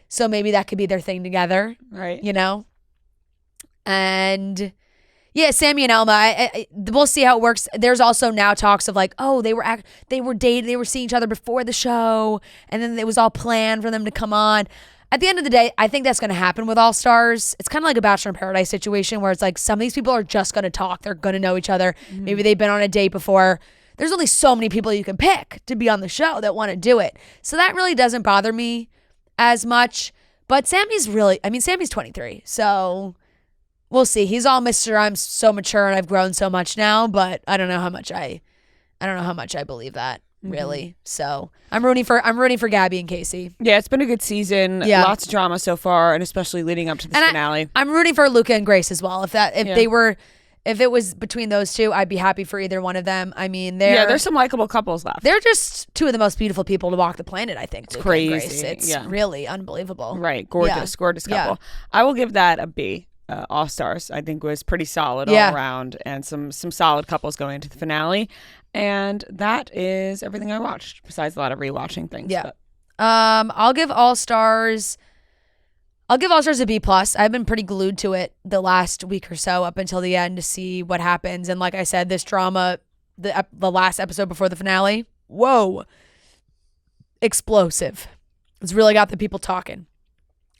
So maybe that could be their thing together. Right. You know? And yeah, Sammy and Elma, we'll see how it works. There's also now talks of like, oh, they were dating, they were seeing each other before the show, and then it was all planned for them to come on. At the end of the day, I think that's going to happen with All Stars. It's kind of like a Bachelor in Paradise situation where it's like some of these people are just going to talk. They're going to know each other. Maybe they've been on a date before. There's only so many people you can pick to be on the show that want to do it. So that really doesn't bother me as much. But Sammy's 23. So we'll see. He's all Mr. I'm so mature and I've grown so much now, but I don't know how much I believe that. Really. So I'm rooting for Gabby and Casey. Yeah, it's been a good season. Yeah. Lots of drama so far, and especially leading up to the finale. I'm rooting for Luca and Grace as well. If it was between those two, I'd be happy for either one of them. I mean, there's some likable couples left. They're just two of the most beautiful people to walk the planet, I think. It's Luca crazy. and Grace. It's really unbelievable. Right. Gorgeous couple. Yeah. I will give that a B. All Stars, I think, was pretty solid all around, and some solid couples going into the finale. And that is everything I watched, besides a lot of rewatching things. Yeah. I'll give All Stars a B+. I've been pretty glued to it the last week or so up until the end to see what happens. And like I said, this drama, the last episode before the finale, whoa, explosive. It's really got the people talking.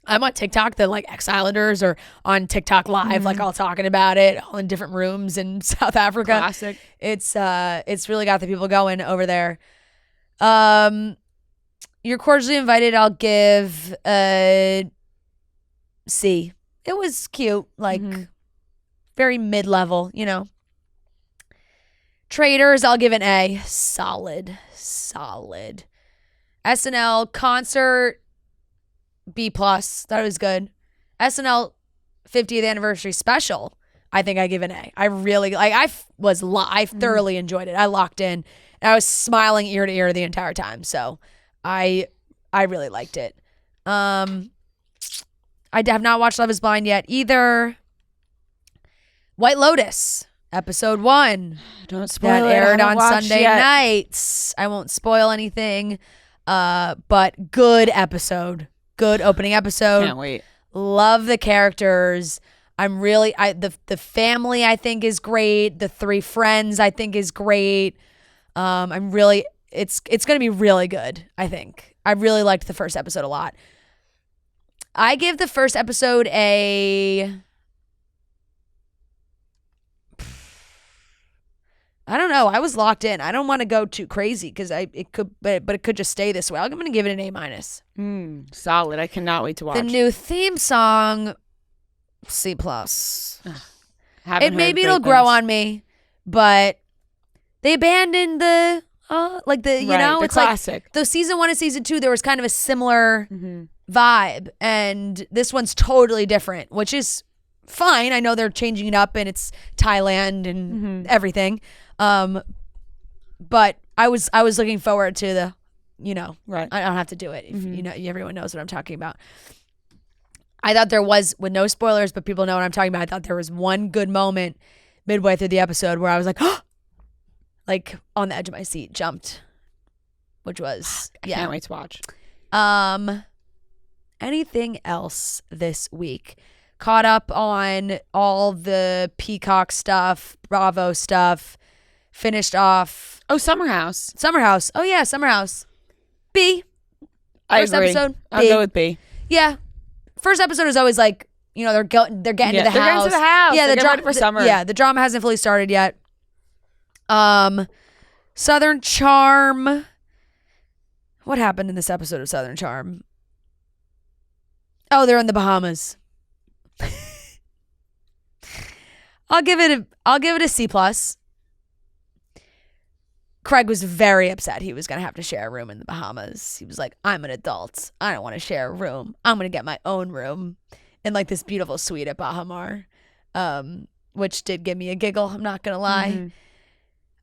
I'm on TikTok, the like ex-Islanders are on TikTok live, like all talking about it, all in different rooms in South Africa. Classic. It's really got the people going over there. You're cordially invited. I'll give a C. It was cute, like very mid-level, you know. Traitors, I'll give an A. Solid. SNL concert, B+. Thought it was good. SNL 50th anniversary special, I think I give an A. I really, like, I thoroughly enjoyed it. I locked in, and I was smiling ear to ear the entire time. So I really liked it. I have not watched Love is Blind yet either. White Lotus, episode 1. Don't spoil it. That aired on Watched Sunday yet. nights. I won't spoil anything. But good episode. Good opening episode. Can't wait. Love the characters. The family I think is great. The 3 friends I think is great. It's going to be really good, I think. I really liked the first episode a lot. I give the first episode I don't know. I was locked in. I don't want to go too crazy because it could just stay this way. I'm going to give it an A-. Solid. I cannot wait to watch. The new theme song, C+. Maybe it'll grow on me, but they abandoned the it's classic. Like the season 1 and season 2, there was kind of a similar vibe, and this one's totally different, which is fine. I know they're changing it up and it's Thailand and everything. But I was looking forward to the, right. I don't have to do it. If, everyone knows what I'm talking about. I thought there was, with no spoilers, but people know what I'm talking about. I thought there was one good moment midway through the episode where I was like, like on the edge of my seat, jumped, which was, I can't wait to watch. Anything else this week? Caught up on all the Peacock stuff, Bravo stuff. Finished off. Oh, Summer House. Oh yeah, Summer House. B. First I agree. episode. I'll go with B. Yeah. First episode is always like, they're getting to the house. They're getting to the house. Yeah, the drama for summer. The drama hasn't fully started yet. Southern Charm. What happened in this episode of Southern Charm? Oh, they're in the Bahamas. I'll give it a C+. Craig was very upset he was going to have to share a room in the Bahamas. He was like, I'm an adult. I don't want to share a room. I'm going to get my own room in like this beautiful suite at Bahamar, which did give me a giggle. I'm not going to lie.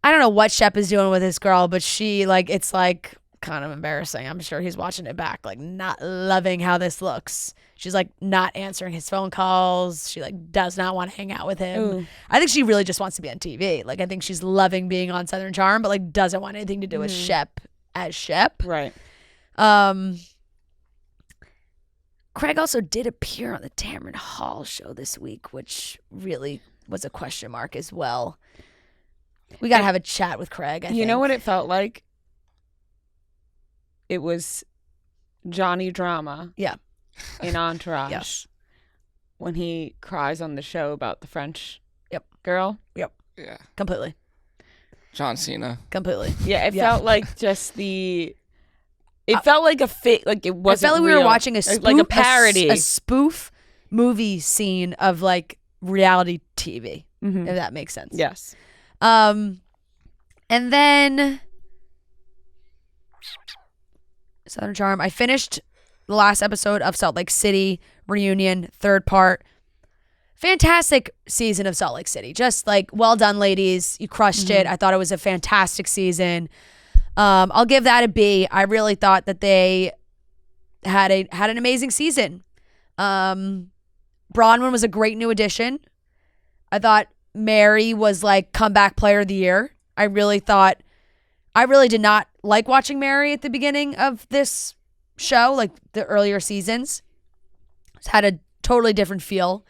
I don't know what Shep is doing with this girl, but she it's like kind of embarrassing. I'm sure he's watching it back, like not loving how this looks. She's like not answering his phone calls. She like does not want to hang out with him. Ooh. I think she really just wants to be on TV. Like I think she's loving being on Southern Charm, but like doesn't want anything to do with Shep as Shep. Right. Craig also did appear on the Tamron Hall show this week, which really was a question mark as well. We got to have a chat with Craig, I think. You know what it felt like? It was Johnny Drama. Yeah. In Entourage. Yes. When he cries on the show about the French Yep. girl. Yep. Yeah. Completely. John Cena. Completely. Yeah, it felt like just the... It felt like a fake, like it wasn't I felt like we real. were watching a spoof, like a parody. a spoof movie scene of like reality TV, Mhm. if that makes sense. Yes. And then Southern Charm. I finished the last episode of Salt Lake City reunion, 3rd part. Fantastic season of Salt Lake City. Just like well done, ladies. You crushed it. I thought it was a fantastic season. I'll give that a B. I really thought that they had an amazing season. Bronwyn was a great new addition. I thought Mary was like comeback player of the year. I really did not like watching Mary at the beginning of this show, like the earlier seasons. It's had a totally different feel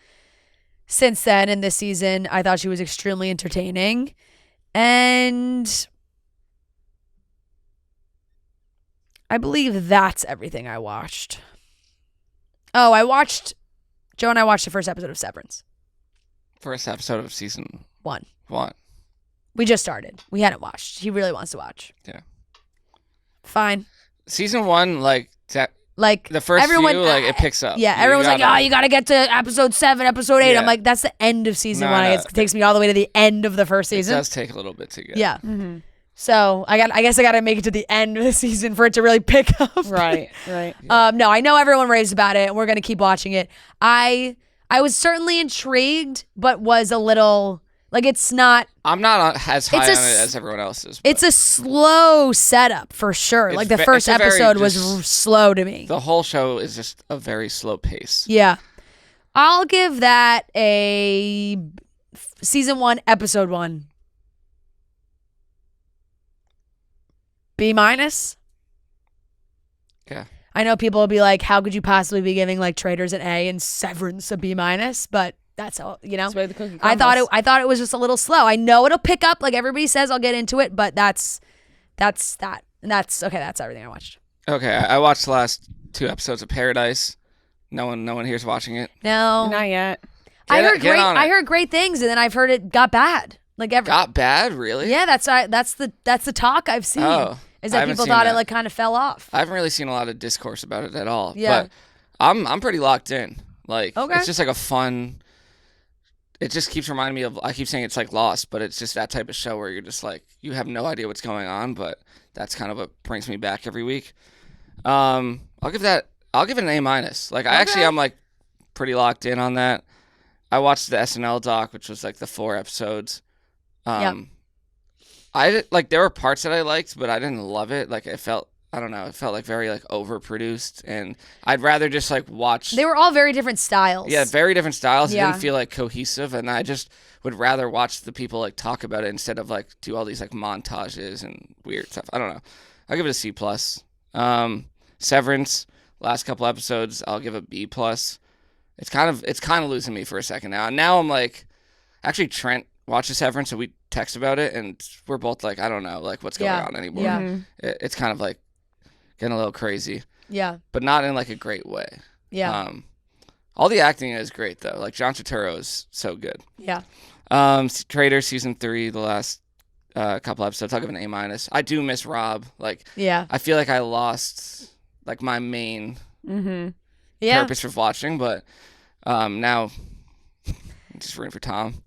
since then. In this season, I thought she was extremely entertaining. And I believe that's everything I watched. Oh, Joe and I watched the first episode of Severance. First episode of season 1. 1. We just started. We hadn't watched. He really wants to watch. Yeah. Fine. Season 1, like Like the first everyone, few, like it picks up. Yeah, everyone's like, oh, you got to get to episode 7, episode 8. Yeah. I'm like, that's the end of season 1. No. It takes me all the way to the end of the first season. It does take a little bit to get. Yeah. So I guess I got to make it to the end of the season for it to really pick up. Right. No, I know everyone raves about it, and we're gonna keep watching it. I was certainly intrigued, but was a little like it's not. I'm not as high on it as everyone else is. But It's a slow setup for sure. Like the first episode was slow to me. The whole show is just a very slow pace. Yeah, I'll give that a season 1, episode 1. B-. Yeah. I know people will be like, how could you possibly be giving like Traitors an A and Severance a B-? But that's all, That's why the cookie I thought crumbles. I thought it was just a little slow. I know it'll pick up, like everybody says. I'll get into it, but that's that. And that's okay. That's everything I watched. Okay, I watched the last 2 episodes of Paradise. No one here's watching it. No, Not yet. I Get on it. heard great things, and then I've heard it got bad. Like Got bad, really? Yeah, that's the talk I've seen. Oh, is I that haven't people seen thought that. it like kind of fell off. I haven't really seen a lot of discourse about it at all. Yeah. But I'm pretty locked in. Like Okay. it's just like a fun. It just keeps reminding me of. I keep saying it's like Lost, but it's just that type of show where you're just like you have no idea what's going on, but that's kind of what brings me back every week. I'll give it an A-. Like I'm like pretty locked in on that. I watched the SNL doc, which was like the 4 episodes. There were parts that I liked, but I didn't love it. Like it felt like very like overproduced, and I'd rather just like watch. They were all very different styles. Yeah, very different styles. Yeah. It didn't feel like cohesive, and I just would rather watch the people like talk about it instead of like do all these like montages and weird stuff. I don't know. I'll give it a C+. Severance, last couple episodes, I'll give a B+. It's kind of losing me for a second now. And now I'm like, actually Trent watches Severance, so we text about it, and we're both like, I don't know, like what's going on anymore. Yeah. It's kind of like getting a little crazy, Yeah. but not in like a great way. Yeah. All the acting is great though. Like John Turturro is so good. Yeah. Traitors season 3, the last couple episodes, I'll give it an A-. I do miss Rob. Like, Yeah. I feel like I lost like my main Yeah. purpose for watching, but now I'm just rooting for Tom.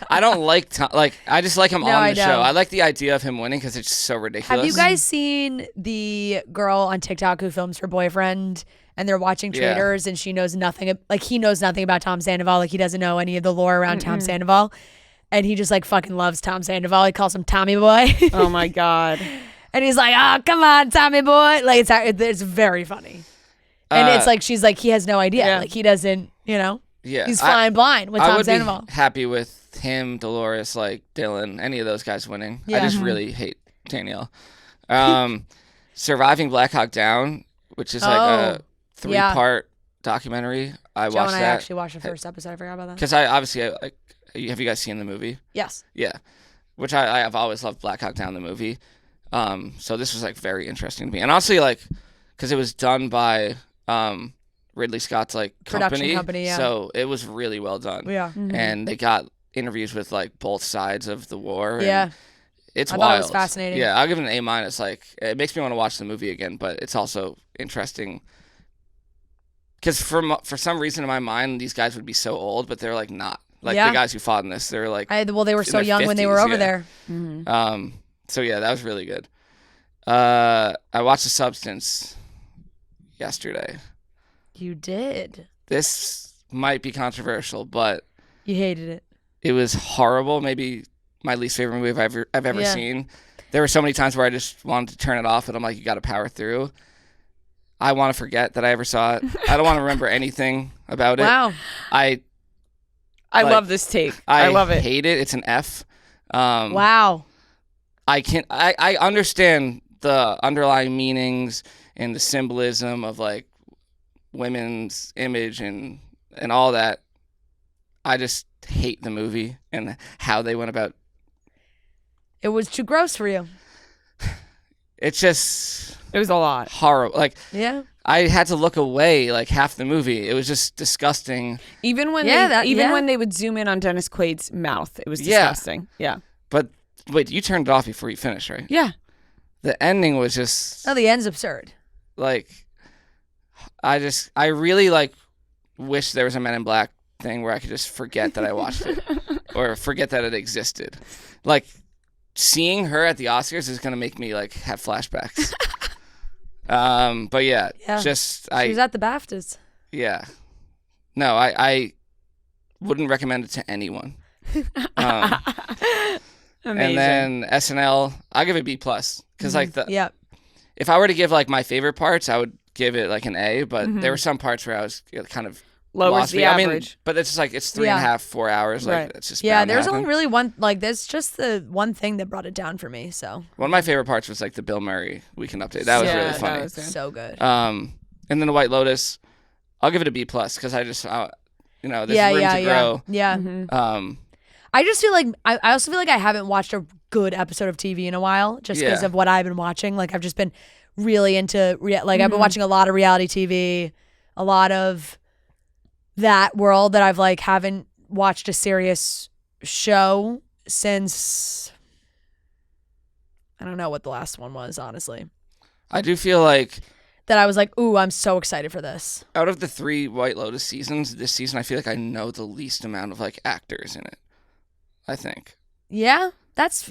I don't like Tom. Like, I just like him on the show. I like the idea of him winning because it's so ridiculous. Have you guys seen the girl on TikTok who films her boyfriend and they're watching Traitors and she knows nothing, like he knows nothing about Tom Sandoval, like he doesn't know any of the lore around Tom Sandoval, and he just like fucking loves Tom Sandoval. He calls him Tommy Boy. Oh my God. And he's like, oh, come on, Tommy Boy. Like it's very funny. And it's like, she's like, he has no idea. Yeah. Like he doesn't, he's I flying blind with Tom Sandoval. I would be happy with him, Dolores, like Dylan, any of those guys winning. Yeah. I just really hate Danielle. Surviving Black Hawk Down, which is like a 3-part documentary. I Joe watched and I that actually watched the first episode. I forgot about that. because I obviously have you guys seen the movie? Yes. Yeah, which I have always loved Black Hawk Down, the movie. So this was like very interesting to me, and honestly, like because it was done by Ridley Scott's like Production company, yeah. So it was really well done. Yeah. And they got interviews with like both sides of the war. Yeah. And it's I wild. thought it was fascinating. Yeah, I'll give it an A-. Like it makes me want to watch the movie again, but it's also interesting because for some reason in my mind these guys would be so old, but they're like not. Like the guys who fought in this, they're like they were so their young when they were 50s, over yeah. there. So yeah, that was really good. I watched The Substance yesterday. You did. This might be controversial, but You hated it. it was horrible. Maybe my least favorite movie I've ever Yeah. seen. There were so many times where I just wanted to turn it off, and I'm like, you got to power through. I want to forget that I ever saw it. I don't want to remember anything about it. Wow. I love this take. I love it. hate it. It's an F. Wow. I understand the underlying meanings and the symbolism of like women's image and all that. I just hate the movie and how they went about. It was too gross for you. It's just It was a lot. horrible. Like Yeah. I had to look away like half the movie. It was just disgusting. Even when when they would zoom in on Dennis Quaid's mouth, it was disgusting. Yeah. But wait, you turned it off before you finished, right? Yeah. The ending was just Oh, the end's absurd. like I really like wish there was a Men in Black thing where I could just forget that I watched it or forget that it existed. Like seeing her at the Oscars is gonna make me like have flashbacks. But yeah, just She was at the BAFTAs. Yeah. No, I wouldn't recommend it to anyone. Amazing. And then SNL, I'll give it B+. Because like if I were to give like my favorite parts, I would give it like an A. But there were some parts where I was kind of lowers lost the me. average. I mean, but it's just like it's 3.5, 4 hours. Like it's just there's only really one. Like there's just the one thing that brought it down for me. So one of my favorite parts was like the Bill Murray Weekend Update. That was really funny. That was so good. And then the White Lotus, I'll give it a B+ because I just there's room to grow. Yeah. Mm-hmm. I just feel like I also feel like I haven't watched a good episode of TV in a while just because of what I've been watching. Like I've just been really into I've been watching a lot of reality TV, a lot of that world that I've like haven't watched a serious show since I don't know what the last one was, honestly. I do feel like that I was like, ooh, I'm so excited for this. Out of the 3 White Lotus seasons, this season I feel like I know the least amount of like actors in it. I think. Yeah, that's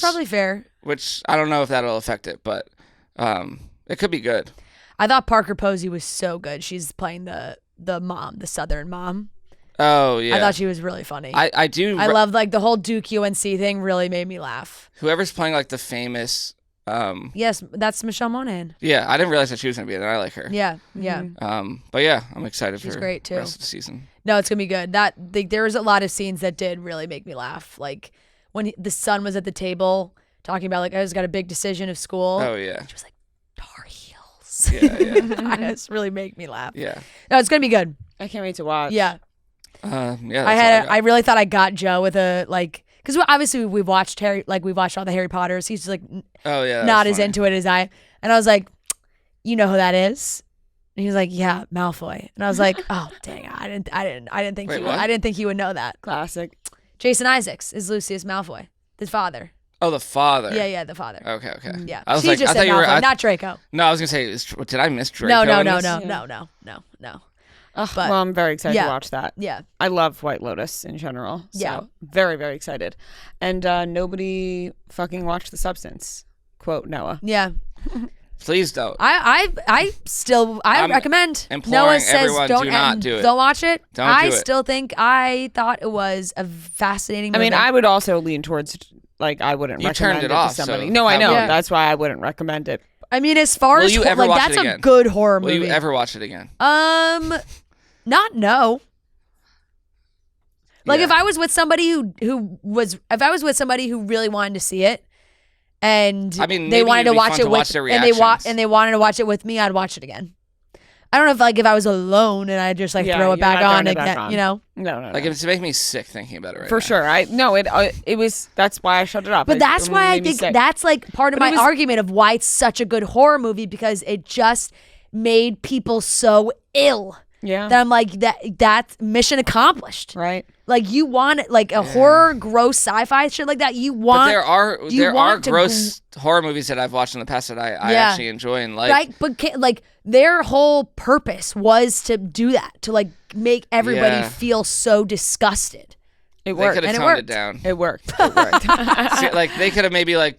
probably fair. Which I don't know if that'll affect it, but it could be good. I thought Parker Posey was so good. She's playing the mom, the Southern mom. Oh yeah. I thought she was really funny. I do. I love like the whole Duke UNC thing. Really made me laugh. Whoever's playing like the famous. Yes, that's Michelle Monaghan. Yeah, I didn't realize that she was gonna be in it. I like her. Yeah. But yeah, I'm excited She's for great too. the rest of the season. No, it's gonna be good. There was a lot of scenes that did really make me laugh. Like when the son was at the table talking about like I just got a big decision of school. Oh yeah. She was like Tar Heels. Yeah. Just really make me laugh. Yeah. No, it's gonna be good. I can't wait to watch. Yeah. I really thought I got Joe with a like. Because obviously we've watched all the Harry Potters. He's like, not as into it as I. And I was like, you know who that is? And he was like, yeah, Malfoy. And I was like, oh dang, I didn't think he would know that. Classic. Jason Isaacs is Lucius Malfoy, the father. Oh, the father. Yeah, the father. Okay. Yeah, I was she like, just I said thght you were Malfoy, not Draco. No, I was gonna say, did I miss Draco? No. But, well, I'm very excited to watch that. Yeah. I love White Lotus in general. So very, very excited. And nobody fucking watched The Substance. Quote Noah. Yeah. Please don't. I recommend. Noah says don't watch it. I still think I thought it was a fascinating movie. I mean, I would also lean towards like I wouldn't recommend it to somebody. No, I know. That's why I wouldn't recommend it. I mean, as far as like that's a good horror movie. Will you ever watch it again? No. Like if I was with somebody who really wanted to see it, and they wanted to watch it with, and they wanted to watch it with me, I'd watch it again. I don't know if I was alone and I just throw it back on again, you know? No. Like it's making me sick thinking about it right For now. sure. It was, that's why I shut it off. But that's why I think that's like part of my argument of why it's such a good horror movie, because it just made people so ill. Yeah. That I'm like, that's mission accomplished. Right. Like you want like a horror, gross sci-fi shit like that. You want. But there are gross horror movies that I've watched in the past that I actually enjoy and like. Right, but like their whole purpose was to do that, to like make everybody feel so disgusted. It worked. They could have toned it down. It worked. See, like they could have maybe like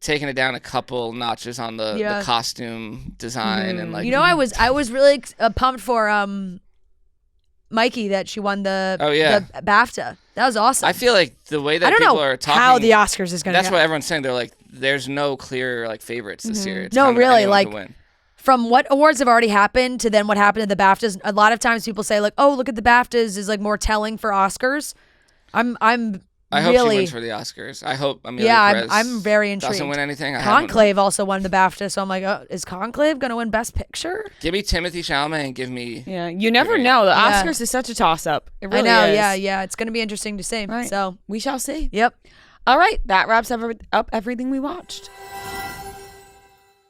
taken it down a couple notches on the costume design and like. I was really pumped for Mikey that she won the BAFTA. That was awesome. I feel like the way that people are talking, how the Oscars is going to. That's what everyone's saying. They're like, there's no clear like favorites this year. It's no, really, like win. From what awards have already happened to then what happened at the BAFTAs. A lot of times people say like, oh, look at the BAFTAs is like more telling for Oscars. I hope she wins for the Oscars. I hope Amelia Perez I'm very intrigued. Doesn't win anything. Conclave also won the BAFTA, so I'm like, oh, is Conclave going to win Best Picture? Give me Timothée Chalamet and give me... Yeah, you never know. The Oscars is such a toss-up. It really is. Yeah. It's going to be interesting to see. Right. So we shall see. Yep. All right, that wraps up everything we watched.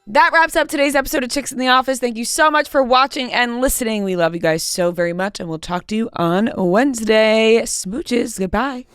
That wraps up today's episode of Chicks in the Office. Thank you so much for watching and listening. We love you guys so very much, and we'll talk to you on Wednesday. Smooches. Goodbye.